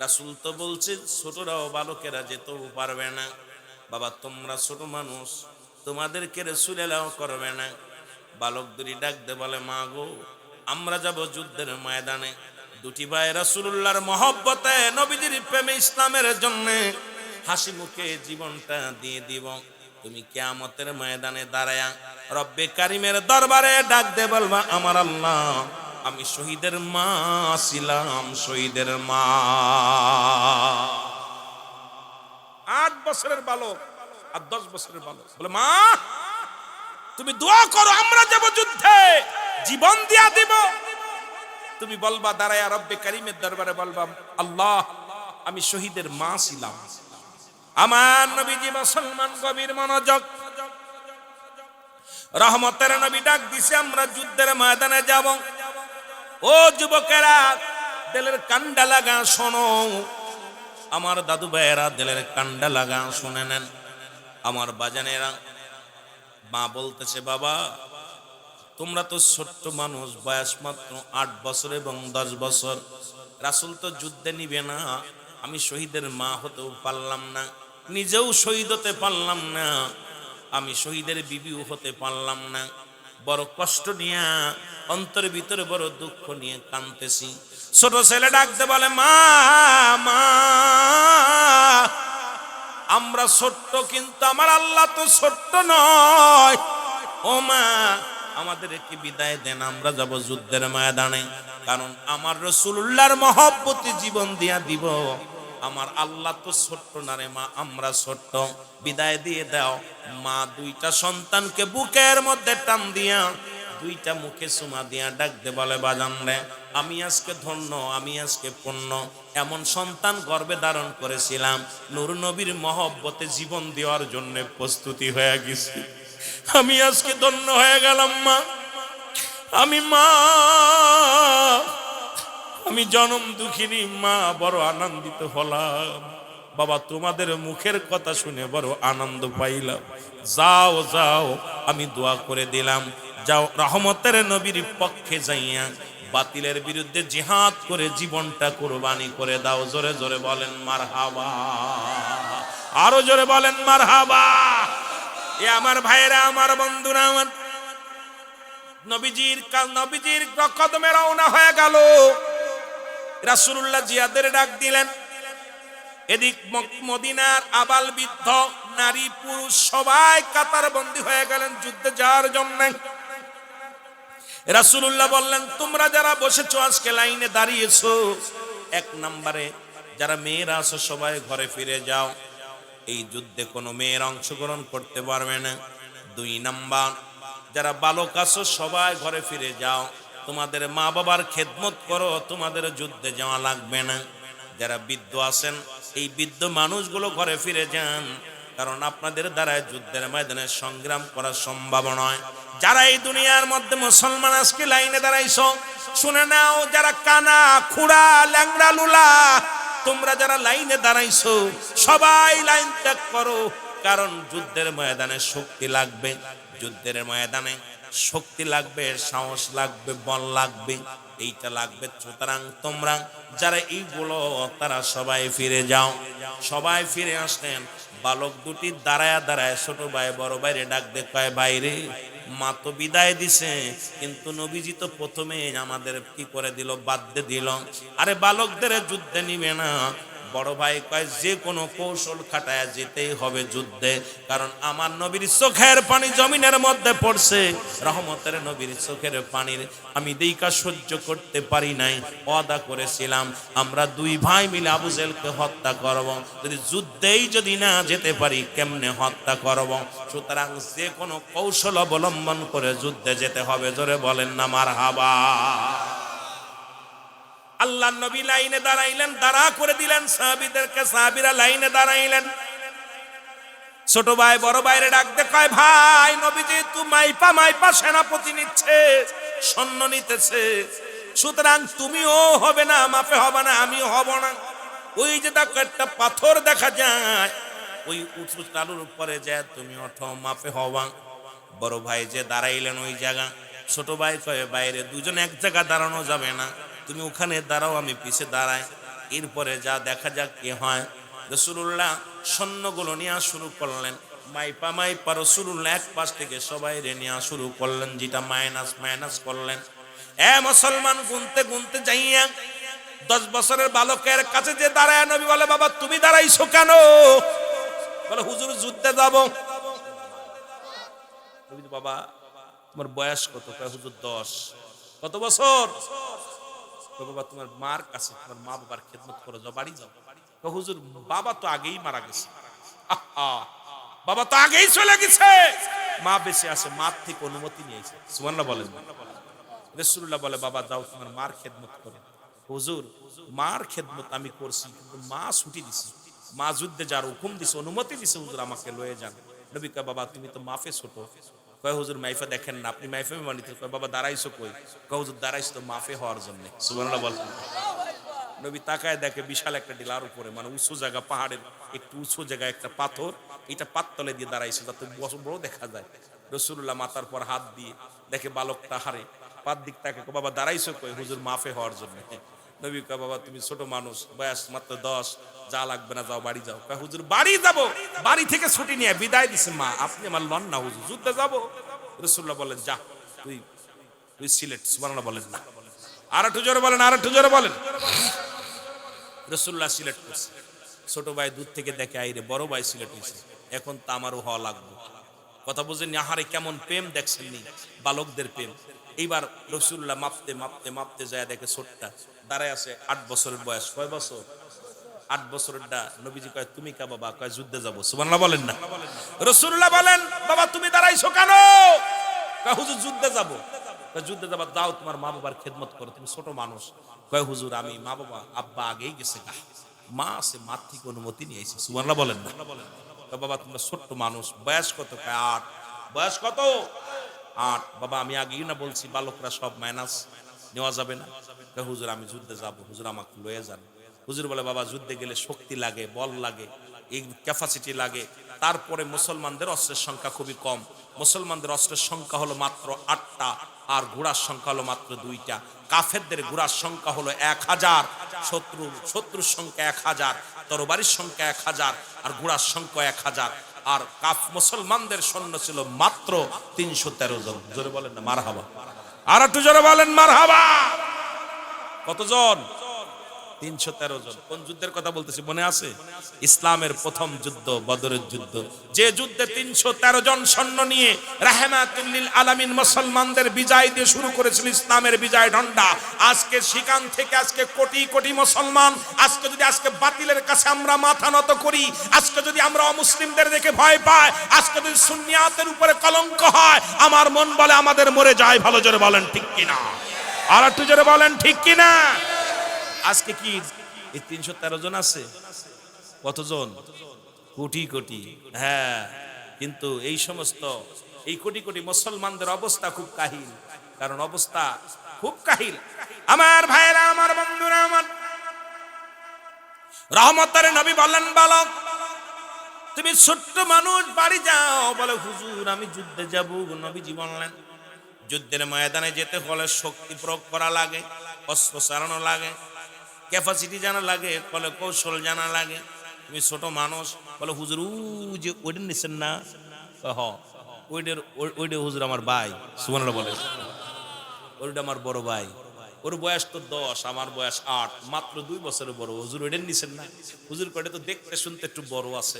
রাসূল তো বলছে ছোটরাও বালকেরা যেতেও পারবে না। বাবা তোমরা ছোট মানুষ, তোমাদেরকে রাসূল এলাও করবে না। বালক দুটি ডাক দে বলে মা গো, আমরা যাব যুদ্ধের ময়দানে। দুটি ভাই রাসূলুল্লাহর মহব্বতে, নবীজির প্রেমে, ইসলামের জন্য হাসি মুখে জীবনটা দিয়ে দিব। তুমি কিয়ামতের ময়দানে দাঁড়ায়া রব্বে কারিমের দরবারে ডাক দে বলবা আমার আল্লাহ, আমি শহীদের মা ছিলাম, শহীদের মা। 8 বছরের বালক আর 10 বছরের বালক বলে মা তুমি দোয়া করো, আমরা যাব যুদ্ধে, জীবন দিয়া দিব। তুমি বলবা দাঁড়ায়া রব্বে কারিমের দরবারে বলবা আল্লাহ, আমি শহীদের মা ছিলাম। আমার নবীজি মুসলমান, গভীর মনোযোগ। রহমতের নবী ডাক দিছে আমরা যুদ্ধের ময়দানে যাব। ও যুবকেরা, দিলের কান্ডা লাগা শোনো। আমার দাদু ভাইয়েরা দিলের কান্ডা লাগা শুনে নেন। আমার বাজানেরা, মা বলতেছে বাবা তোমরা তো ছোট্ট মানুষ, বয়স মাত্র 8 বছর এবং 10 বছর। রাসূল তো যুদ্ধে নিবে না, আমি শহীদের মা হতেও পারলাম না, নিজেও শহীদ হতে পারলাম না, আমি শহীদের বিবিও হতে পারলাম না। বড় কষ্ট নিয়ে, অন্তরের ভিতরে বড় দুঃখ নিয়ে কাঁদতেছি। ছোট ছেলে ডাকতে বলে মা, মা আমরা ছোট্ট, কিন্তু আমার আল্লাহ তো ছোট্ট নয়। ও মা আমাদেরকে বিদায় দেন, আমরা যাব যুদ্ধের ময়দানে। কারণ আমার রাসূলুল্লাহর মহব্বতে জীবন দিয়া দিব। আমার আল্লাহ তো ছোট্ট না রে মা, আমরা ছোট্ট, বিদায় দিয়ে দাও। মা দুইটা সন্তানকে বুকের মধ্যে টান দিয়া, দুইটা মুখে চুমা দিয়া ডাক দে বলে বাজান রে, আমি আজকে ধন্য, আমি আজকে পুণ্য, এমন সন্তান গর্ভে ধারণ করেছিলাম, নূর নবীর মহব্বতে জীবন দেওয়ার জন্য প্রস্তুতি হয়ে গেছি। আমি আজকে ধন্য হয়ে গেলাম মা। আমি মা, আমি জনম দুঃখিনী মা, বড় আনন্দিত হলাম। বাবা তোমাদের মুখের কথা শুনে বড় আনন্দ পাইলাম। যাও যাও, আমি দোয়া করে দিলাম, যাও রহমতের নবীর পক্ষে যাইয়া বাতিলের বিরুদ্ধে জিহাদ করে জীবনটা কুরবানি করে দাও। জোরে জোরে বলেন মারহাবা, আরো জোরে বলেন মারহাবা। এ আমার ভাইরা, আমার বন্ধুরা, আমার নবীজির কদমে রওনা হয়ে গেল। রাসূলুল্লাহ জিহাদের ডাক দিলেন। এদিক মদিনার আবাল বৃদ্ধ, নারী পুরুষ সবাই কাতার বন্দী হয়ে গেলেন যুদ্ধে যাওয়ার জন্য। রাসূলুল্লাহ বললেন তোমরা যারা বসেছো আজকে লাইনে দাঁড়িয়েছো, 1 নম্বরে যারা মেয়েরা আছো সবাই ঘরে ফিরে যাও, এই যুদ্ধে কোনো মেয়ের অংশগ্রহণ করতে পারবে না। 2 নম্বর যারা বালক আছো সবাই ঘরে ফিরে যাও, তোমাদের মা বাবার খেদমত করো, তোমাদের যুদ্ধে যাওয়া লাগবে না। যারা বৃদ্ধ আছেন এই বৃদ্ধ মানুষগুলো ঘরে ফিরে যান, কারণ আপনাদের দ্বারা যুদ্ধের ময়দানে সংগ্রাম করা সম্ভব নয়। যারা এই দুনিয়ার মধ্যে মুসলমান আজকে লাইনে দাঁড়াইছো, শুনে নাও, যারা কানা খুড়া ল্যাংড়া লুলা, তোমরা যারা লাইনে দাঁড়াইছো সবাই লাইন ত্যাগ করো, কারণ যুদ্ধের ময়দানে শক্তি লাগবে, যুদ্ধের ময়দানে শক্তি লাগবে, সাহস লাগবে, বল লাগবে, এইটা লাগবে। সুতরাং তোমরা যারা এইগুলো, তারা সবাই ফিরে যাও। সবাই ফিরে আসলেন। বালক দুটি দাঁড়ায় দাঁড়ায় ছোট ভাই বড় ভাইরে ডাক দে, কয় ভাইরে মা তো বিদায় দিছে, কিন্তু নবীজি তো প্রথমে আমাদের কি করে দিল, বাদ দিয়ে দিল। আরে বালকদের যুদ্ধে নিবে না। বড় ভাই কয় যে কোনো কৌশল খাটায় যেতেই হবে যুদ্ধে, কারণ আমার নবীর চোখের পানি জমিনের মধ্যে পড়ছে। রহমতের নবীর চোখের পানির আমি দেইকা সহ্য করতে পারি নাই, ওয়াদা করেছিলাম আমরা 2 ভাই মিলে আবু জেহেলকে হত্যা করব। যদি যুদ্ধেই যদি না যেতে পারি কেমনে হত্যা করব? সুতরাং যে কোনো কৌশল অবলম্বন করে যুদ্ধে যেতে হবে। জোরে বলেন না মারহাবা। আল্লাহ নবী লাইনে দাঁড়াইলেন, দাঁড়া করে দিলেন সাহাবীদেরকে, সাহাবীরা লাইনে দাঁড়াইলেন। ছোট ভাই বড় ভাইরে ডাক দে, কয় ভাই নবীজি তো মাইপা সেনাপতি নিচ্ছে, সৈন্য নিতেছে, সুতরাং তুমিও হবে না, মাপে হবে না, আমিও হব না। ওই যে দেখো একটা পাথর দেখা যায়, ওই উঁচু তালুর উপরে যায় তুমি ওঠো, মাপে হবা। বড় ভাই যে দাঁড়াইলেন ওই জায়গা, ছোট ভাই কয় বাইরে, দুজন এক জায়গা দাঁড়ানো যাবে না, তুমি ওখানে দাঁড়াও, আমি পিছে দাঁড়াই, এরপরে যা দেখা যাক কি হয়। রাসূলুল্লাহ সৈন্যগুলো নেওয়া শুরু করলেন, মাইপা মাইপা রাসূলুল্লাহ এক পাশ থেকে সবাই নেওয়া শুরু করলেন, যেটা মাইনাস মাইনাস করলেন। মুসলমান গুনতে গুনতে যাইয়া 10 বছরের বালকের কাছে যে দাঁড়ায় নবী বলে, বাবা তুমি দাঁড়াইছো কেন? বলে হুজুর যুদ্ধে যাব। বাবা তোমার বয়স কত? কয় হুজুর 10। কত বছর? বাবা তোমার মার কাছে, তোমার মা বাবার খেদমত করে যাও, বাড়ি যাও। হুজুর বাবা তো আগেই মারা গেছে। বাবা তো আগেই চলে গেছে, মা বেঁচে আছে, মার থেকে অনুমতি নিয়েছে। সুবহানাল্লাহ বলেন। রাসূলুল্লাহ বলে, বাবা যাও তোমার মার খেদমত করো। হুজুর মার খেদমত আমি করছি, কিন্তু মা ছুটি দিছে, মা যুদ্ধে যার হুকুম দিছে, অনুমতি দিছে, হুজুর আমাকে লয়ে যান। নবী কয়, বাবা তুমি তো মাফে ছোট। কয় হুজুর মাইফা দেখেন না, আপনি মাইফা মানিতে। কয় বাবা দাঁড়াইছো কই? কয় হুজুর দাঁড়াইছো তো মাফে হওয়ার জন্য। সুবহানাল্লাহ বলেন। নবী তাকায় দেখে বিশাল একটা ডিলার উপরে, মানে উঁচু জায়গা, পাহাড়ের একটু উঁচু জায়গায় একটা পাথর, এটা পাততলে দিয়ে দাঁড়াইছে যাতে বড় দেখা যায়। রাসূলুল্লাহ মাথার পর হাত দিয়ে দেখে বালকটা হারে পাত দিক তাকে, বাবা দাঁড়াইছো কই? হুজুর মাফে হওয়ার জন্য। নবী কয়, বাবা তুমি ছোট মানুষ, বয়স মাত্র 10, যা লাগবে না, যাও বাড়ি যাও। কয় হুজুর বাড়ি যাব? বাড়ি থেকে ছুটি নিয়ে বিদায় দিছে মা, আপনি আমার লন না হুজুর, যুদ্ধে যাব। রাসূলুল্লাহ বলেন, যা তুই তুই সিলেট। সুবহানাল্লাহ বলেন না, আর একটু জোরে বলেন, আর একটু জোরে বলেন। রাসূলুল্লাহ সিলেট করছে। ছোট ভাই দূর থেকে দেখে, আইরে বড় ভাই সিলেট হয়েছে, এখন তো আমারও হওয়া লাগবে। কথা বুঝেন? আহারে কেমন প্রেম দেখছেন নি, বালকদের প্রেম। এইবার রাসূলুল্লাহ মাপতে মাপতে মাপতে যায় দেখে ছোটটা দাঁড়ায় আছে, 8 বছরের বয়স। কয় বছর? 8 বছরেরটা। নবীজি কয়, তুমি কা বাবা? কয় যুদ্ধে যাব। সুবহানাল্লাহ বলেন না। রাসূলুল্লাহ বলেন, বাবা তুমি দাঁড়াইছো কেন? কয় হুজুর যুদ্ধে যাব। কয় যুদ্ধে যাবা, দাও তোমার মা বাবার খেদমত করো, তুমি ছোট মানুষ। কয় হুজুর আমি মা বাবা আব্বা আগেই গেছে, মা আছে, মার থেকে অনুমতি নিয়েছি। সুবহানাল্লাহ বলেন না। কয় বাবা তোমরা ছোট্ট মানুষ, বয়স কত? কয় 8। বয়স কত? 8। বাবা আমি আগেই না বলছি বালকরা সব মাইনাস নেওয়া যাবে না। কয় হুজুর আমি যুদ্ধে যাব, হুজুর আমাকে লয়ে যান। হুজুর বলে, বাবা যুদ্ধে গেলে শক্তি লাগে, বল লাগে, এই ক্যাপাসিটি লাগে। তারপরে মুসলমানদের অস্ত্রের সংখ্যা খুবই কম। মুসলমানদের অস্ত্রের সংখ্যা হলো মাত্র 8টা, আর ঘোড়ার সংখ্যা হলো মাত্র 2টা। কাফেরদের ঘোড়ার সংখ্যা হলো 1000, শত্রুর সংখ্যা 1000, তরবারির সংখ্যা 1000, আর ঘোড়ার সংখ্যা 1000। আর মুসলমানদের সৈন্য ছিল মাত্র 313 জন। জোরে বলেন না মারহাবা। আর একটু জোরে বলেন মারহাবা। কতজন? 313 জন। কোন যুদ্ধের কথা বলতেছি মনে আছে? ইসলামের প্রথম যুদ্ধ, বদরের যুদ্ধ। যে যুদ্ধে 313 জন সৈন্য নিয়ে রাহমাতুল লিল আলামিন মুসলমানদের বিজয় দিয়ে শুরু করেছিল ইসলামের বিজয় ঢন্ডা। আজকে সেখান থেকে আজকে কোটি কোটি মুসলমান, আজকে যদি আজকে বাতিলের কাছে আমরা মাথা নত করি, আজকে যদি আমরা অমুসলিমদের দেখে ভয় পাই, আজকে যদি সুন্নিয়াতের উপরে কলঙ্ক হয়, আমার মন বলে আমাদের মরে যায়। ভালো জোরে বলেন ঠিক কিনা? আর একটু জোরে বলেন ঠিক কিনা? আজকে কি এই 313 জন আছে? কতজন? কোটি কোটি। হ্যাঁ, কিন্তু এই সমস্ত এই কোটি কোটি মুসলমানদের অবস্থা খুব কাহিল। কারণ অবস্থা খুব কাহিল। আমার ভাইরা, আমার বন্ধুরা, আমার রহমতের নবী বলেন, বালক তুমি ছোট্ট মানুষ, বাড়ি যাও। বলে হুজুর আমি যুদ্ধে যাব। নবীজি বললেন, যুদ্ধের ময়দানে যেতে হলে শক্তি প্রয়োগ করা লাগে, অস্ত্র চালানো লাগে, ক্যাপাসিটি জানা লাগে, বলে কৌশল জানা লাগে। তুমি ছোট মানুষ। বলে হুজুর যে ওইটা নিচ্ছেন না? ওইটা হুজুর আমার ভাই। সুবহানাল্লাহ বলে, ওইটা আমার বড় ভাই, ওর বয়স তো 10, আমার বয়স 8, মাত্র 2 বছরের বড়। হুজুর ওইটা নিচ্ছেন না? হুজুর কয়টা তো দেখতে শুনতে একটু বড় আছে,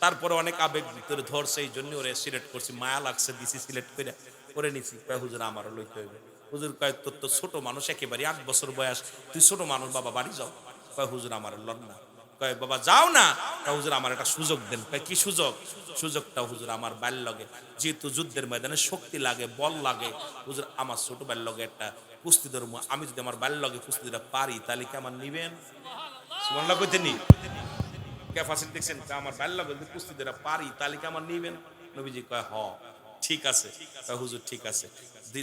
তারপরে অনেক আবেগ ভিতরে ধরছে, এই জন্য ওরে সিলেক্ট করছি, মায়া লাগছে, দিছি সিলেক্ট করে করে নিছি। কয় হুজুর আমারও লইতে হইবে। হুজুর কয় তোর তো ছোট মানুষ, একেবারে 8 বছর বয়স, তুই ছোট মানুষ, বাবা বাড়ি যাও। কয় হুজুর আমার লন না। কয় বাবা যাও না। কয় হুজুর আমার একটা সুযোগ দেন। কয় কি সুযোগ? সুযোগটা হুজুর আমার বাল্য লগে, যেহেতু যুদ্ধের ময়দানে শক্তি লাগে, বল লাগে, হুজুর আমার ছোট বাল্য লগে একটা কুস্তি ধর্ম, আমি যদি আমার বাল্য লগে কুস্তিটা পারি তাহলে কি আমার নিবেন? সুবহানাল্লাহ কইতে নি ক্যাপাসিটি দেখছেন? আমার বাল্য লগে যদি কুস্তিটা পারি তাহলে কি আমার নিবেন? নবীজি কয় হ ঠিক আছে। কয় হুজুর ঠিক আছে।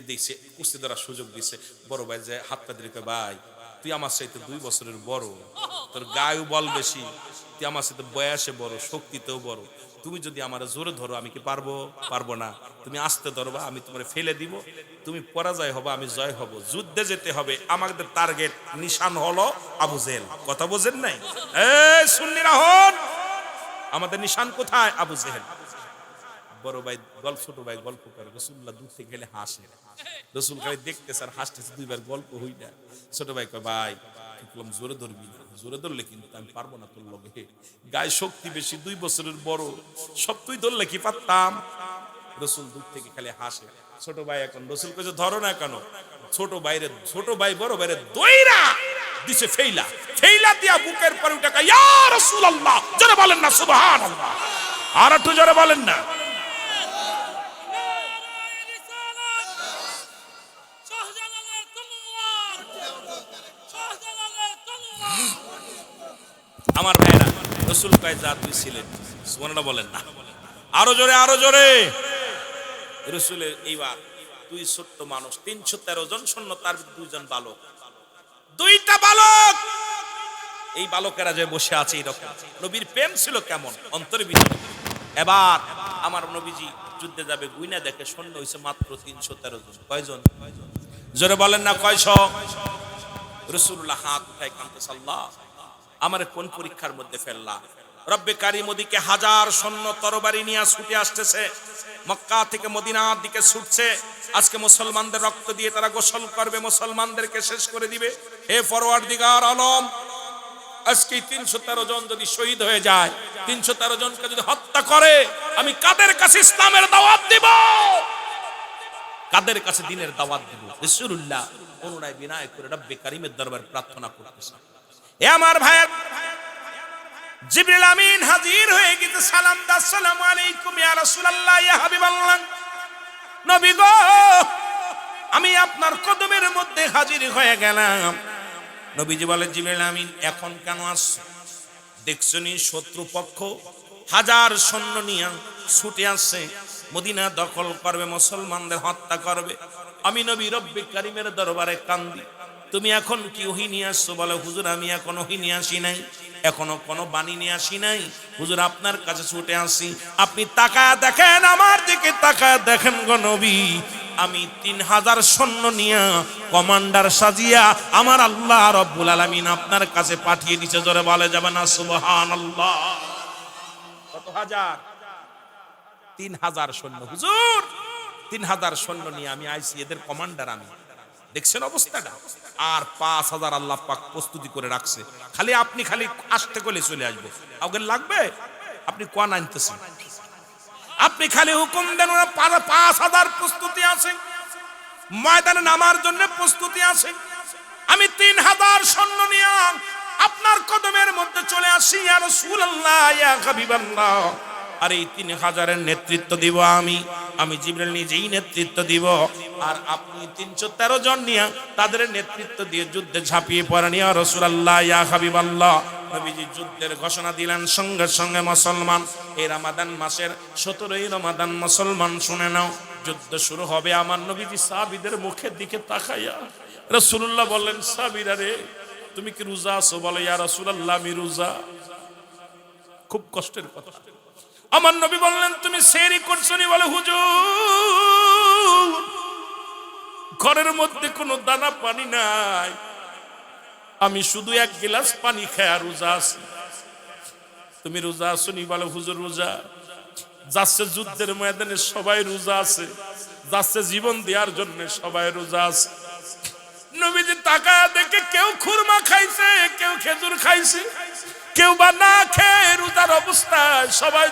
দেখছে কুস্তি ধরার সুযোগ দিছে। বড় ভাই যে হাত পা ধরে কয়, ভাই তুই আমার সাথে 2 বছরের বড়, তোর গায়েও বল বেশি, তুই আমার সাথে বয়সে বড়, শক্তিতেও বড়, তুমি যদি আমার জোরে ধরো আমি কি পারবো? পারবো না। তুমি আস্তে ধরবা, আমি তোমার ফেলে দিব, তুমি পরাজয় হবা, আমি জয় হব। যুদ্ধে যেতে হবে, আমাদের টার্গেট নিশান হলো আবু জেহেল। কথা বোঝেন নাই? এই সুন্নিরা হন, আমাদের নিশান কোথায়? আবু জেহেল। বড় ভাই ছোট ভাই গল্প করে, রাসূলুল্লাহ দূর থেকে গেলে হাসে, রাসূল খালি দেখতেছে আর হাসতেছে, দুইবার গল্প হই না। ছোট ভাই কয় ভাই বললাম জোরে ধরবি না, জোরে ধরলে কিন্তু আমি পারবো না তোর লগে, গায়ে শক্তি বেশি, 2 বছরের বড়, সব তুই ধরলে কি পারতাম? রাসূল দূর থেকে খালি হাসে। ছোট ভাই এখন রাসূল কইছে ধরো না কেন? ছোট ভাই বড় ভাইরে দইরা দিছে ফেইলা, ফেইলা দিয়া বুকের পরে উঠে কয় ইয়া রাসূলুল্লাহ, জোরে বলেন না সুবহানাল্লাহ, আর একটু জোরে বলেন না। আমার ভাইরা, রাসূল কয় যা তুই ছিলেন, সুবহানাল্লাহ বলেন না, আরো জোরে, আরো জোরে। রাসূলের এইবার তুই ছোট্ট মানুষ, 313 জন সৈন্য, তার 2 জন বালক, 2টা বালক, এই বালকেরা যে বসে আছে এরকম। নবীর প্রেম ছিল কেমন অন্তরে ভিতরে। এবার আমার নবীজি যুদ্ধে যাবে, গুইনা দেখে সৈন্য হইছে মাত্র 313 জন। কয়জন? জোরে বলেন না কয়শ? রাসূলুল্লাহ হাত উঠায় কাঁদতেছে, আল্লাহ আমার কোন পরীক্ষার মধ্যে ফেললা? রব্বে কারীম ওদিকে 1000 সৈন্য তরবারি নিয়ে ছুটে আসতেছে, মক্কা থেকে মদিনার দিকে ছুটছে। আজকে মুসলমানদের রক্ত দিয়ে তারা গোসল করবে, মুসলমানদেরকে শেষ করে দিবে। হে পরওয়ারদিগার আলম, আজকে 313 জন যদি শহীদ হয়ে যায়, 313 জনকে যদি হত্যা করে, আমি কাদের কাছে ইসলামের দাওয়াত দিব? কাদের কাছে দ্বীনের দাওয়াত দিব? রাসূলুল্লাহ অনুনয় বিনয় করে রব্বে কারীমের দরবারে প্রার্থনা করতেছে। এ আমার ভাই, জিবরিল আমিন হাজির হয়ে গেছে, সালাম দা, আসসালামু আলাইকুম ইয়া রাসূলুল্লাহ, ইয়া হাবিবাল্লাহ, নবী গো আমি আপনার কদমের মধ্যে হাজির হয়ে গেলাম। নবীজি বলে, জিবরিল আমিন এখন কেন আসছো? দেখছনি শত্রুপক্ষ 1000 সৈন্য নিয়ে ছুটে আসছে, মদিনা দখল করবে, মুসলমানদের হত্যা করবে। আমি নবী রব্বে কারীমের দরবারে কান্দি, তুমি এখন কি ওহী নিয়ে আসছো? বলে, হুজুর আমি এখন ওহী নিয়ে আসি নাই, এখনো কোনো বাণী নিয়ে আসি নাই, হুজুর আপনার কাছে ছুটে আসি। আপনি তাকায় দেখেন, আমার দিকে তাকায় দেখেন গো নবী, আমি 3000 সৈন্য নিয়ে কমান্ডার সাজিয়া আমার আল্লাহ রব্বুল আলামিন আপনার কাছে পাঠিয়ে দিয়েছে। জোরে বলে যাবে না সুবহানাল্লাহ? কত হাজার? 3000 সৈন্য। হুজুর 3000 সৈন্য নিয়ে আমি আইছি, এদের কমান্ডার আমি। দেখছেন অবস্থাটা? আর 5000 আল্লাহ পাক প্রস্তুতি করে রাখছে, খালি আপনি খালি আসতে কইলে চলে আসবে। আগে লাগবে আপনি কোন আনতেছেন, আপনি খালি হুকুম দেন, ওরা 5000 প্রস্তুতি আছে, ময়দানে নামার জন্য প্রস্তুতি আছে। আমি 3000 সৈন্য নিয়ে আপনার কদমের মধ্যে চলে আসি, ইয়া রাসূলুল্লাহ, ইয়া হাবিবাল্লাহ। আর এই 3000-এর নেতৃত্ব দিব আমি জিবরিল নিজেই নেতৃত্ব দিব। আর আপনি 313 জন নিয়ে তাদের নেতৃত্ব দিয়ে যুদ্ধে ঝাঁপিয়ে পড়েন, ইয়া রাসূলুল্লাহ, ইয়া হাবিবাল্লাহ। নবীজি যুদ্ধের ঘোষণা দিলেন, সঙ্গে সঙ্গে মুসলমান, এই রমাদান মাসের 17ই রমাদান, মুসলমান শুনে নাও, যুদ্ধ শুরু হবে। আমার নবীজি সাহাবীদের মুখের দিকে তাকাইয়া রাসূলুল্লাহ বললেন, সাহাবীরা রে তুমি কি রোজা আছো? বলে, ইয়া রাসূলুল্লাহ আমি রোজা। খুব কষ্টের কথা। আমার নবী বললেন, তুমি সেহরি করছো নি? বলে, হুজুর ঘরের মধ্যে কোনো দানা পানি নাই, আমি শুধু 1 গ্লাস পানি খায় রোজা আছি। তুমি রোজা আছো নি? বলে, হুজুর রোজা। যাচ্ছে যুদ্ধের ময়দানে সবাই রোজা আছে, যাচ্ছে জীবন দেওয়ার জন্য সবাই রোজা আছে। নবীজি তাকায় দেখে কেউ খুরমা খাইছে, কেউ খেজুর খাইছে, কেউ বা না খেয়ে রোজার অবস্থায়, সবাই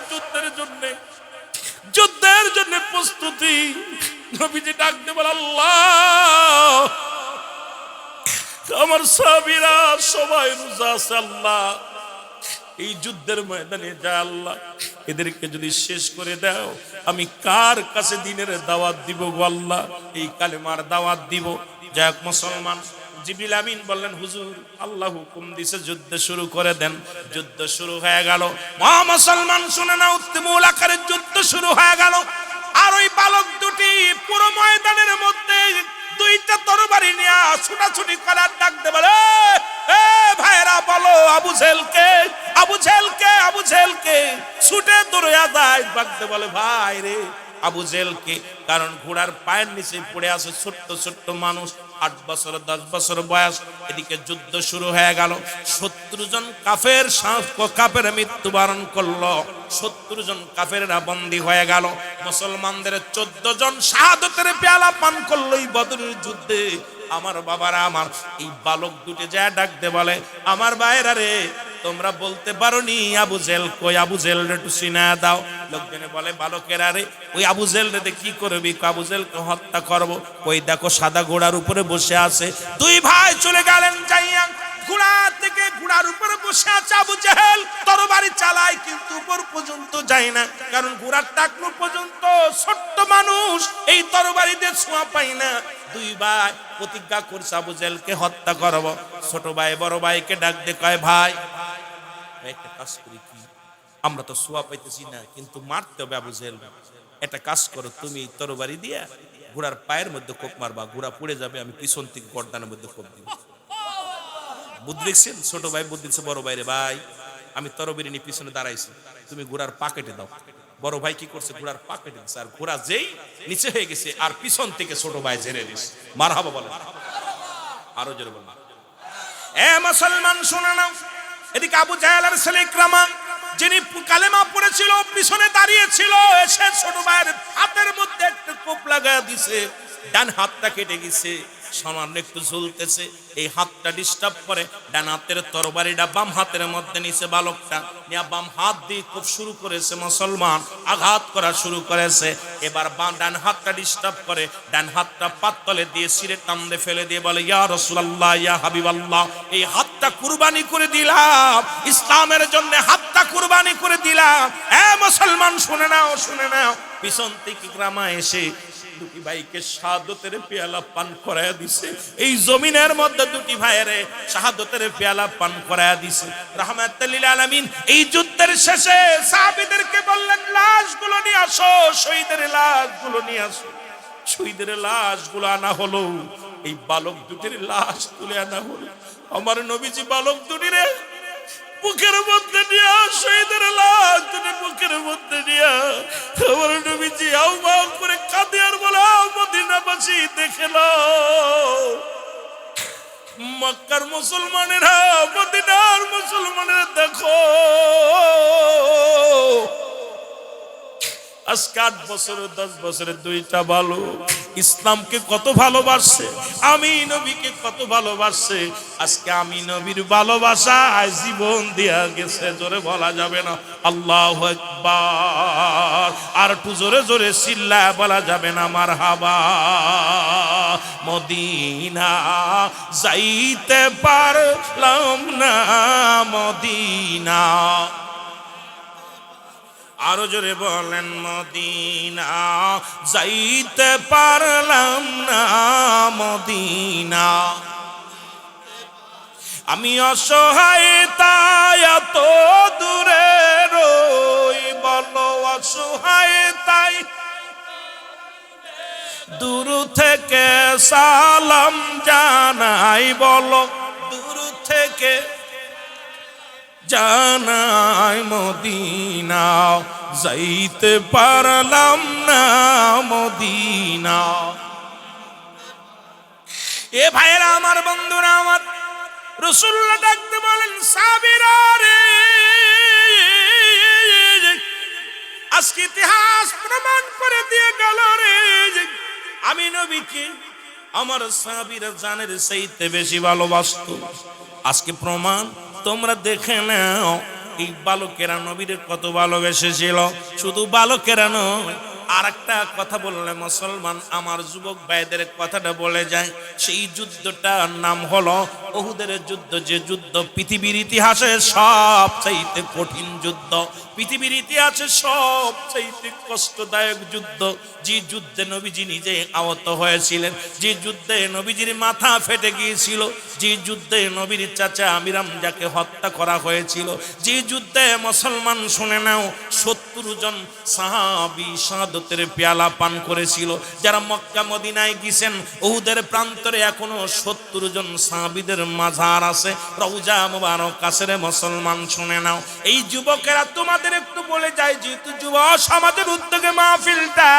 যুদ্ধের জন্য প্রস্তুতি। নবীজি ডাক দিয়ে বলে, আল্লাহ আমার সাহাবীরা সবাই রোজা আছে, আল্লাহ এই যুদ্ধের ময়দানে যায়, আল্লাহ এদেরকে যদি শেষ করে দাও, আমি কার কাছে দ্বীনের দাওয়াত দিব গো আল্লাহ? এই কালেমার দাওয়াত দিব। যাক মুসলমান, জিবরিল আমিন বললেন, হুজুর আল্লাহ হুকুম দিছে যুদ্ধ শুরু করে দেন। যুদ্ধ শুরু হয়ে গেল। মা মুসলমান শুনে না, উত্তমুল আকারের যুদ্ধ শুরু হয়ে গেল। আর ওই বালক দুটি পুরো ময়দানের মধ্যে 2টা তরবারি নিয়ে ছুটাছুটি করার ডাক দে, বলে, এ ভাইরা বলো আবু জেহেলকে, আবু জেহেলকে, আবু জেহেলকে। ছুটে দৌড়ে যায়, ভাগতে বলে ভাই রে আবু জেলকে, কারণ ঘোড়ার পায়ের নিচে পড়ে আছে ছোট্ট ছোট্ট মানুষ, 8 বছর 10 বছর বয়স। এদিকে যুদ্ধ শুরু হয়ে গেল, 70 জন কাফের মৃত্যুবরণ করলো, 70 জন কাফেররা বন্দী হয়ে গেল। মুসলমানদের 14 জন শাহাদাতের পেয়ালা পান করলো এই বদরের যুদ্ধে। আমার বাবারা আমার, এই বালক দুটি যায় ডাকতে বলে আমার ভাইরা রে, তোমরা বলতে পারো নি আবু জেল কই? আবু জেল একটু চিনা দাও। লোকজনে বলে বালকেরা রে, ওই আবু জেল রে কি করবি? আবু জেলকে হত্যা করব। ওই দেখো সাদা ঘোড়ার উপরে বসে আছে। দুই ভাই চলে গেলেন, যাইয়া ঘোড়া থেকে ঘোড়ার উপরে বসে আছে আবু জেহেল, তরবারি চালায় কিন্তু উপর পর্যন্ত যায় না, কারণ ঘোড়ার টাকলু পর্যন্ত ছোট্ট মানুষ, এই তরবারি দিয়ে ছোঁয়া পায় না। দুই ভাই প্রতিজ্ঞা করছে আবু জেলকে হত্যা করব। ছোট ভাই বড় ভাইকে ডাক দিয়ে কয় ভাই একটা কাজ করি, কি আমরা তো ছোঁয়া পাইতেছি না, কিন্তু মারতে হবে আবু জেল, একটা কাজ করো, তুমি তরবারি দিয়া ঘোড়ার পায়ের মধ্যে কোপ মারবা, ঘোড়া পড়ে যাবে, আমি পিছন থেকে গর্দানের মধ্যে কোপ দিব। বুদ্ধি দেখছেন? ছোট ভাই বুদ্ধি দিচ্ছে বড় ভাইরে, ভাই আমি তরবারি নিয়ে পিছনে দাঁড়াইছি, তুমি ঘোড়ার পা কেটে দাও। বড় ভাই কি করছে? ঘোড়ার পা কেটে দিচ্ছে, আর ঘোড়া যেই নিচে হয়ে গেছে, আর পিছন থেকে ছোট ভাই ঝেড়ে দিচ্ছে। মারহাবা বলেন, আরো জোরে বলেন। এ মুসলমান শুনে নাও, এদিকে আবু জাহেলের ছেলে ইকরামা, যিনি কালেমা পড়েছিল, পিছনে দাঁড়িয়ে ছিল, এসে ছোট ভাইয়ের হাতের মধ্যে একটা কোপ লাগায় দিছে, ডান হাতটা কেটে গেছে, সামান্য একটু ঝুলতেছে, এই হাতটা ডিস্টার্ব করে, ডান হাতের তরবারিটা বাম হাতের মধ্যে নিছে বালকটা, নিয়ে বাম হাত দিয়ে খুব শুরু করেছে মুসলমান, আঘাত করা শুরু করেছে। এবার ডান হাতটা ডিস্টার্ব করে, ডান হাতটা পাততলে দিয়ে সিরে টান্দে ফেলে দিয়ে বলে ইয়া রাসূলুল্লাহ, ইয়া হাবিবাল্লাহ, এই হাতটা কুরবানি করে দিলাম, ইসলামের জন্য হাতটা কুরবানি করে দিলাম। এ মুসলমান শুনে নাও, শুনে নাও, পিছন থেকে ইকরামা এসে দুটি ভাইকে শাহাদাতের পেয়ালা পান করায়া দিছে। এই জমিনের মধ্যে দুটি ভাইয়েরে শাহাদাতের পেয়ালা পান করায়া দিছে রাহমাতুল লিল আলামিন। এই যুদ্ধের শেষে সাহাবীদেরকে বললেন লাশগুলো নিয়ে আসো, শহীদের লাশগুলো নিয়ে আসো। শহীদের লাশগুলো আনা হলো, এই বালক দুটির লাশ তুলে আনা হলো। আমার নবীজি বালক দুটিরে বুকের মধ্যে নিয়ে, শহীদের লাশ দুটি বুকের মধ্যে নিয়ে আমার নবীজি আউমাউ করে কাঁদে আর বলে মদিনাবাসী দেখে নাও, মক্কার মুসলমানেরা, মদিনার মুসলমানেরা দেখো, আজকে 8 বছর 10 বছরের দুইটা বালক ইসলামকে কত ভালোবাসছে, আমি নবীকে কত ভালোবাসছে। আজকে আমি নবীর ভালোবাসায় জীবন দিয়া গেছে, জোরে বলা যাবে না আল্লাহু আকবার, আর একটু জোরে জোরে চিল্লায় বলা যাবে না মারহাবা। মদিনা যাইতে পারলাম না, মদিনা, আরো জোরে বলেন মদিনা যাইতে পারলাম না, মদিনা। আমি অসহায় তাই এত দূরে রই, বলো অসহায় তাই দূর থেকে সালাম জানাই, বলো দূর থেকে জানাই, মদিনা যাইতে পারলাম না, মদিনা। এ ভাইরা আমার, বন্ধুরা আমার, রাসূলুল্লাহ ডাকতে বলেন সাহাবীরা রে, আজকে ইতিহাস প্রমাণ করে দিয়ে গেল রে, আমি নবীকে আমার সাহাবীরা জানের চাইতে বেশি ভালোবাসতো। আজকে প্রমাণ তোমরা দেখে নাও, এই বালকেরা নবীর কত ভালোবেসেছিল। শুধু বালকেরা নয়, আর একটা কথা বললে মুসলমান আমার যুবক ভাইদের কথাটা বলে যায়। সেই যুদ্ধটার নাম হলো উহুদের যুদ্ধ, যে যুদ্ধ পৃথিবীর ইতিহাসে সবচাইতে কঠিন যুদ্ধ, পৃথিবীর ইতিহাসে সবচাইতে কষ্টদায়ক যুদ্ধ, যে যুদ্ধে নবীজি নিজে আহত হয়েছিলেন, যে যুদ্ধে নবীজির মাথা ফেটে গিয়েছিল, যে যুদ্ধে নবীর চাচা আমির হামজাকে হত্যা করা হয়েছিল, যে যুদ্ধে মুসলমান শুনে নাও 70 জন সাহাবী শাহাদাত শাহাদতের পেয়ালা পান করেছিল। যারা মক্কা মদিনায় গেছেন, উহুদের প্রান্তরে এখনো 70 জন সাহাবীদের মাজার আছে, রওজা মুবারক আছে রে মুসলমান, শুনে নাও। এই যুবকেরা তোমাদের একটু বলে যায়, যেহেতু যুব সমাজের উদ্যোগে মাহফিলটা,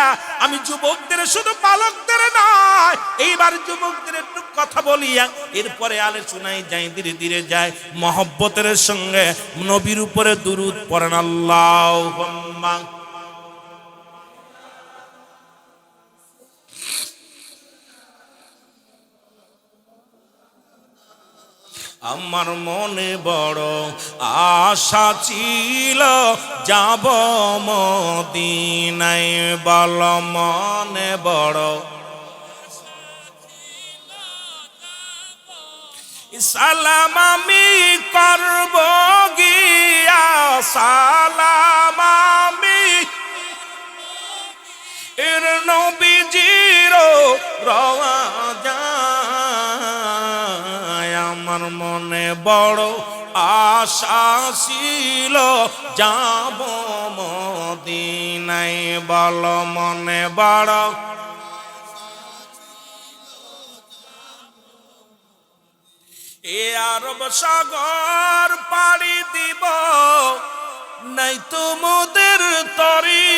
আমি যুবকদের শুধু বালকদের নয়, এইবার যুবকদের একটু কথা বলিয়া এরপরে আলোচনায় যাই, ধীরে ধীরে যায়। মহব্বতের সঙ্গে নবীর উপরে দুরূদ পড়েন আল্লাহুম্মা। আমার মনে বড় আশা ছিল যাব মদিনায়, বল মনে বড় সালাম আমি করব গিয়া, সালাম আমি এর নবীজির রওজা। আমার মনে বড় আশা ছিল যাব মদিনায়, বল মনে বড় এ আরব সাগর পাড়ি দিব, নাই তোমাদের তরি।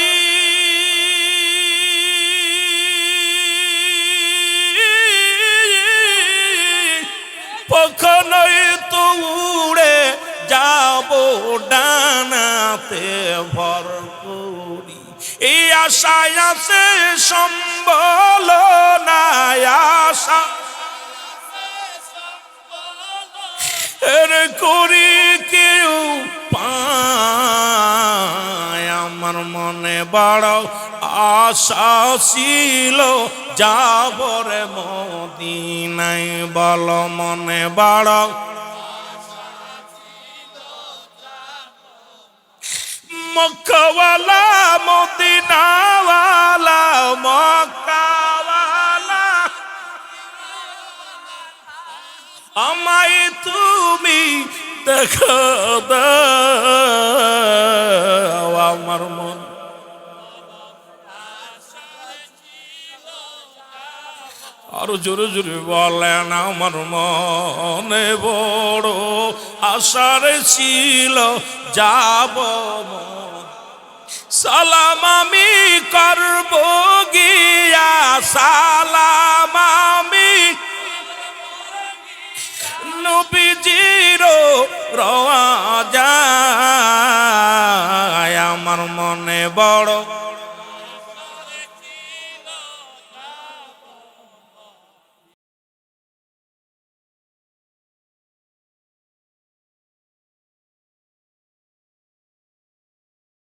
কখনোই তো উড়ে যাব ডানাতে ভর করি, এই আশায় আছে সম্বল নাই আশা এর করি কেউ পায়। আমার মনে বড় আশা ছিল যাব রে মদিনায়, বল মনে বড় মক্কাওয়ালা মদিনাওয়ালা, মক্কাওয়ালা আমায় তুমি দেখা দাও। আমার মন আরো জোরে জোরে বলেন, আমার মনে বড় আশার ছিল যাব। সালাম আমি করব গিয়া, সালাম আমি নবীজির রওজা। আমার মনে বড়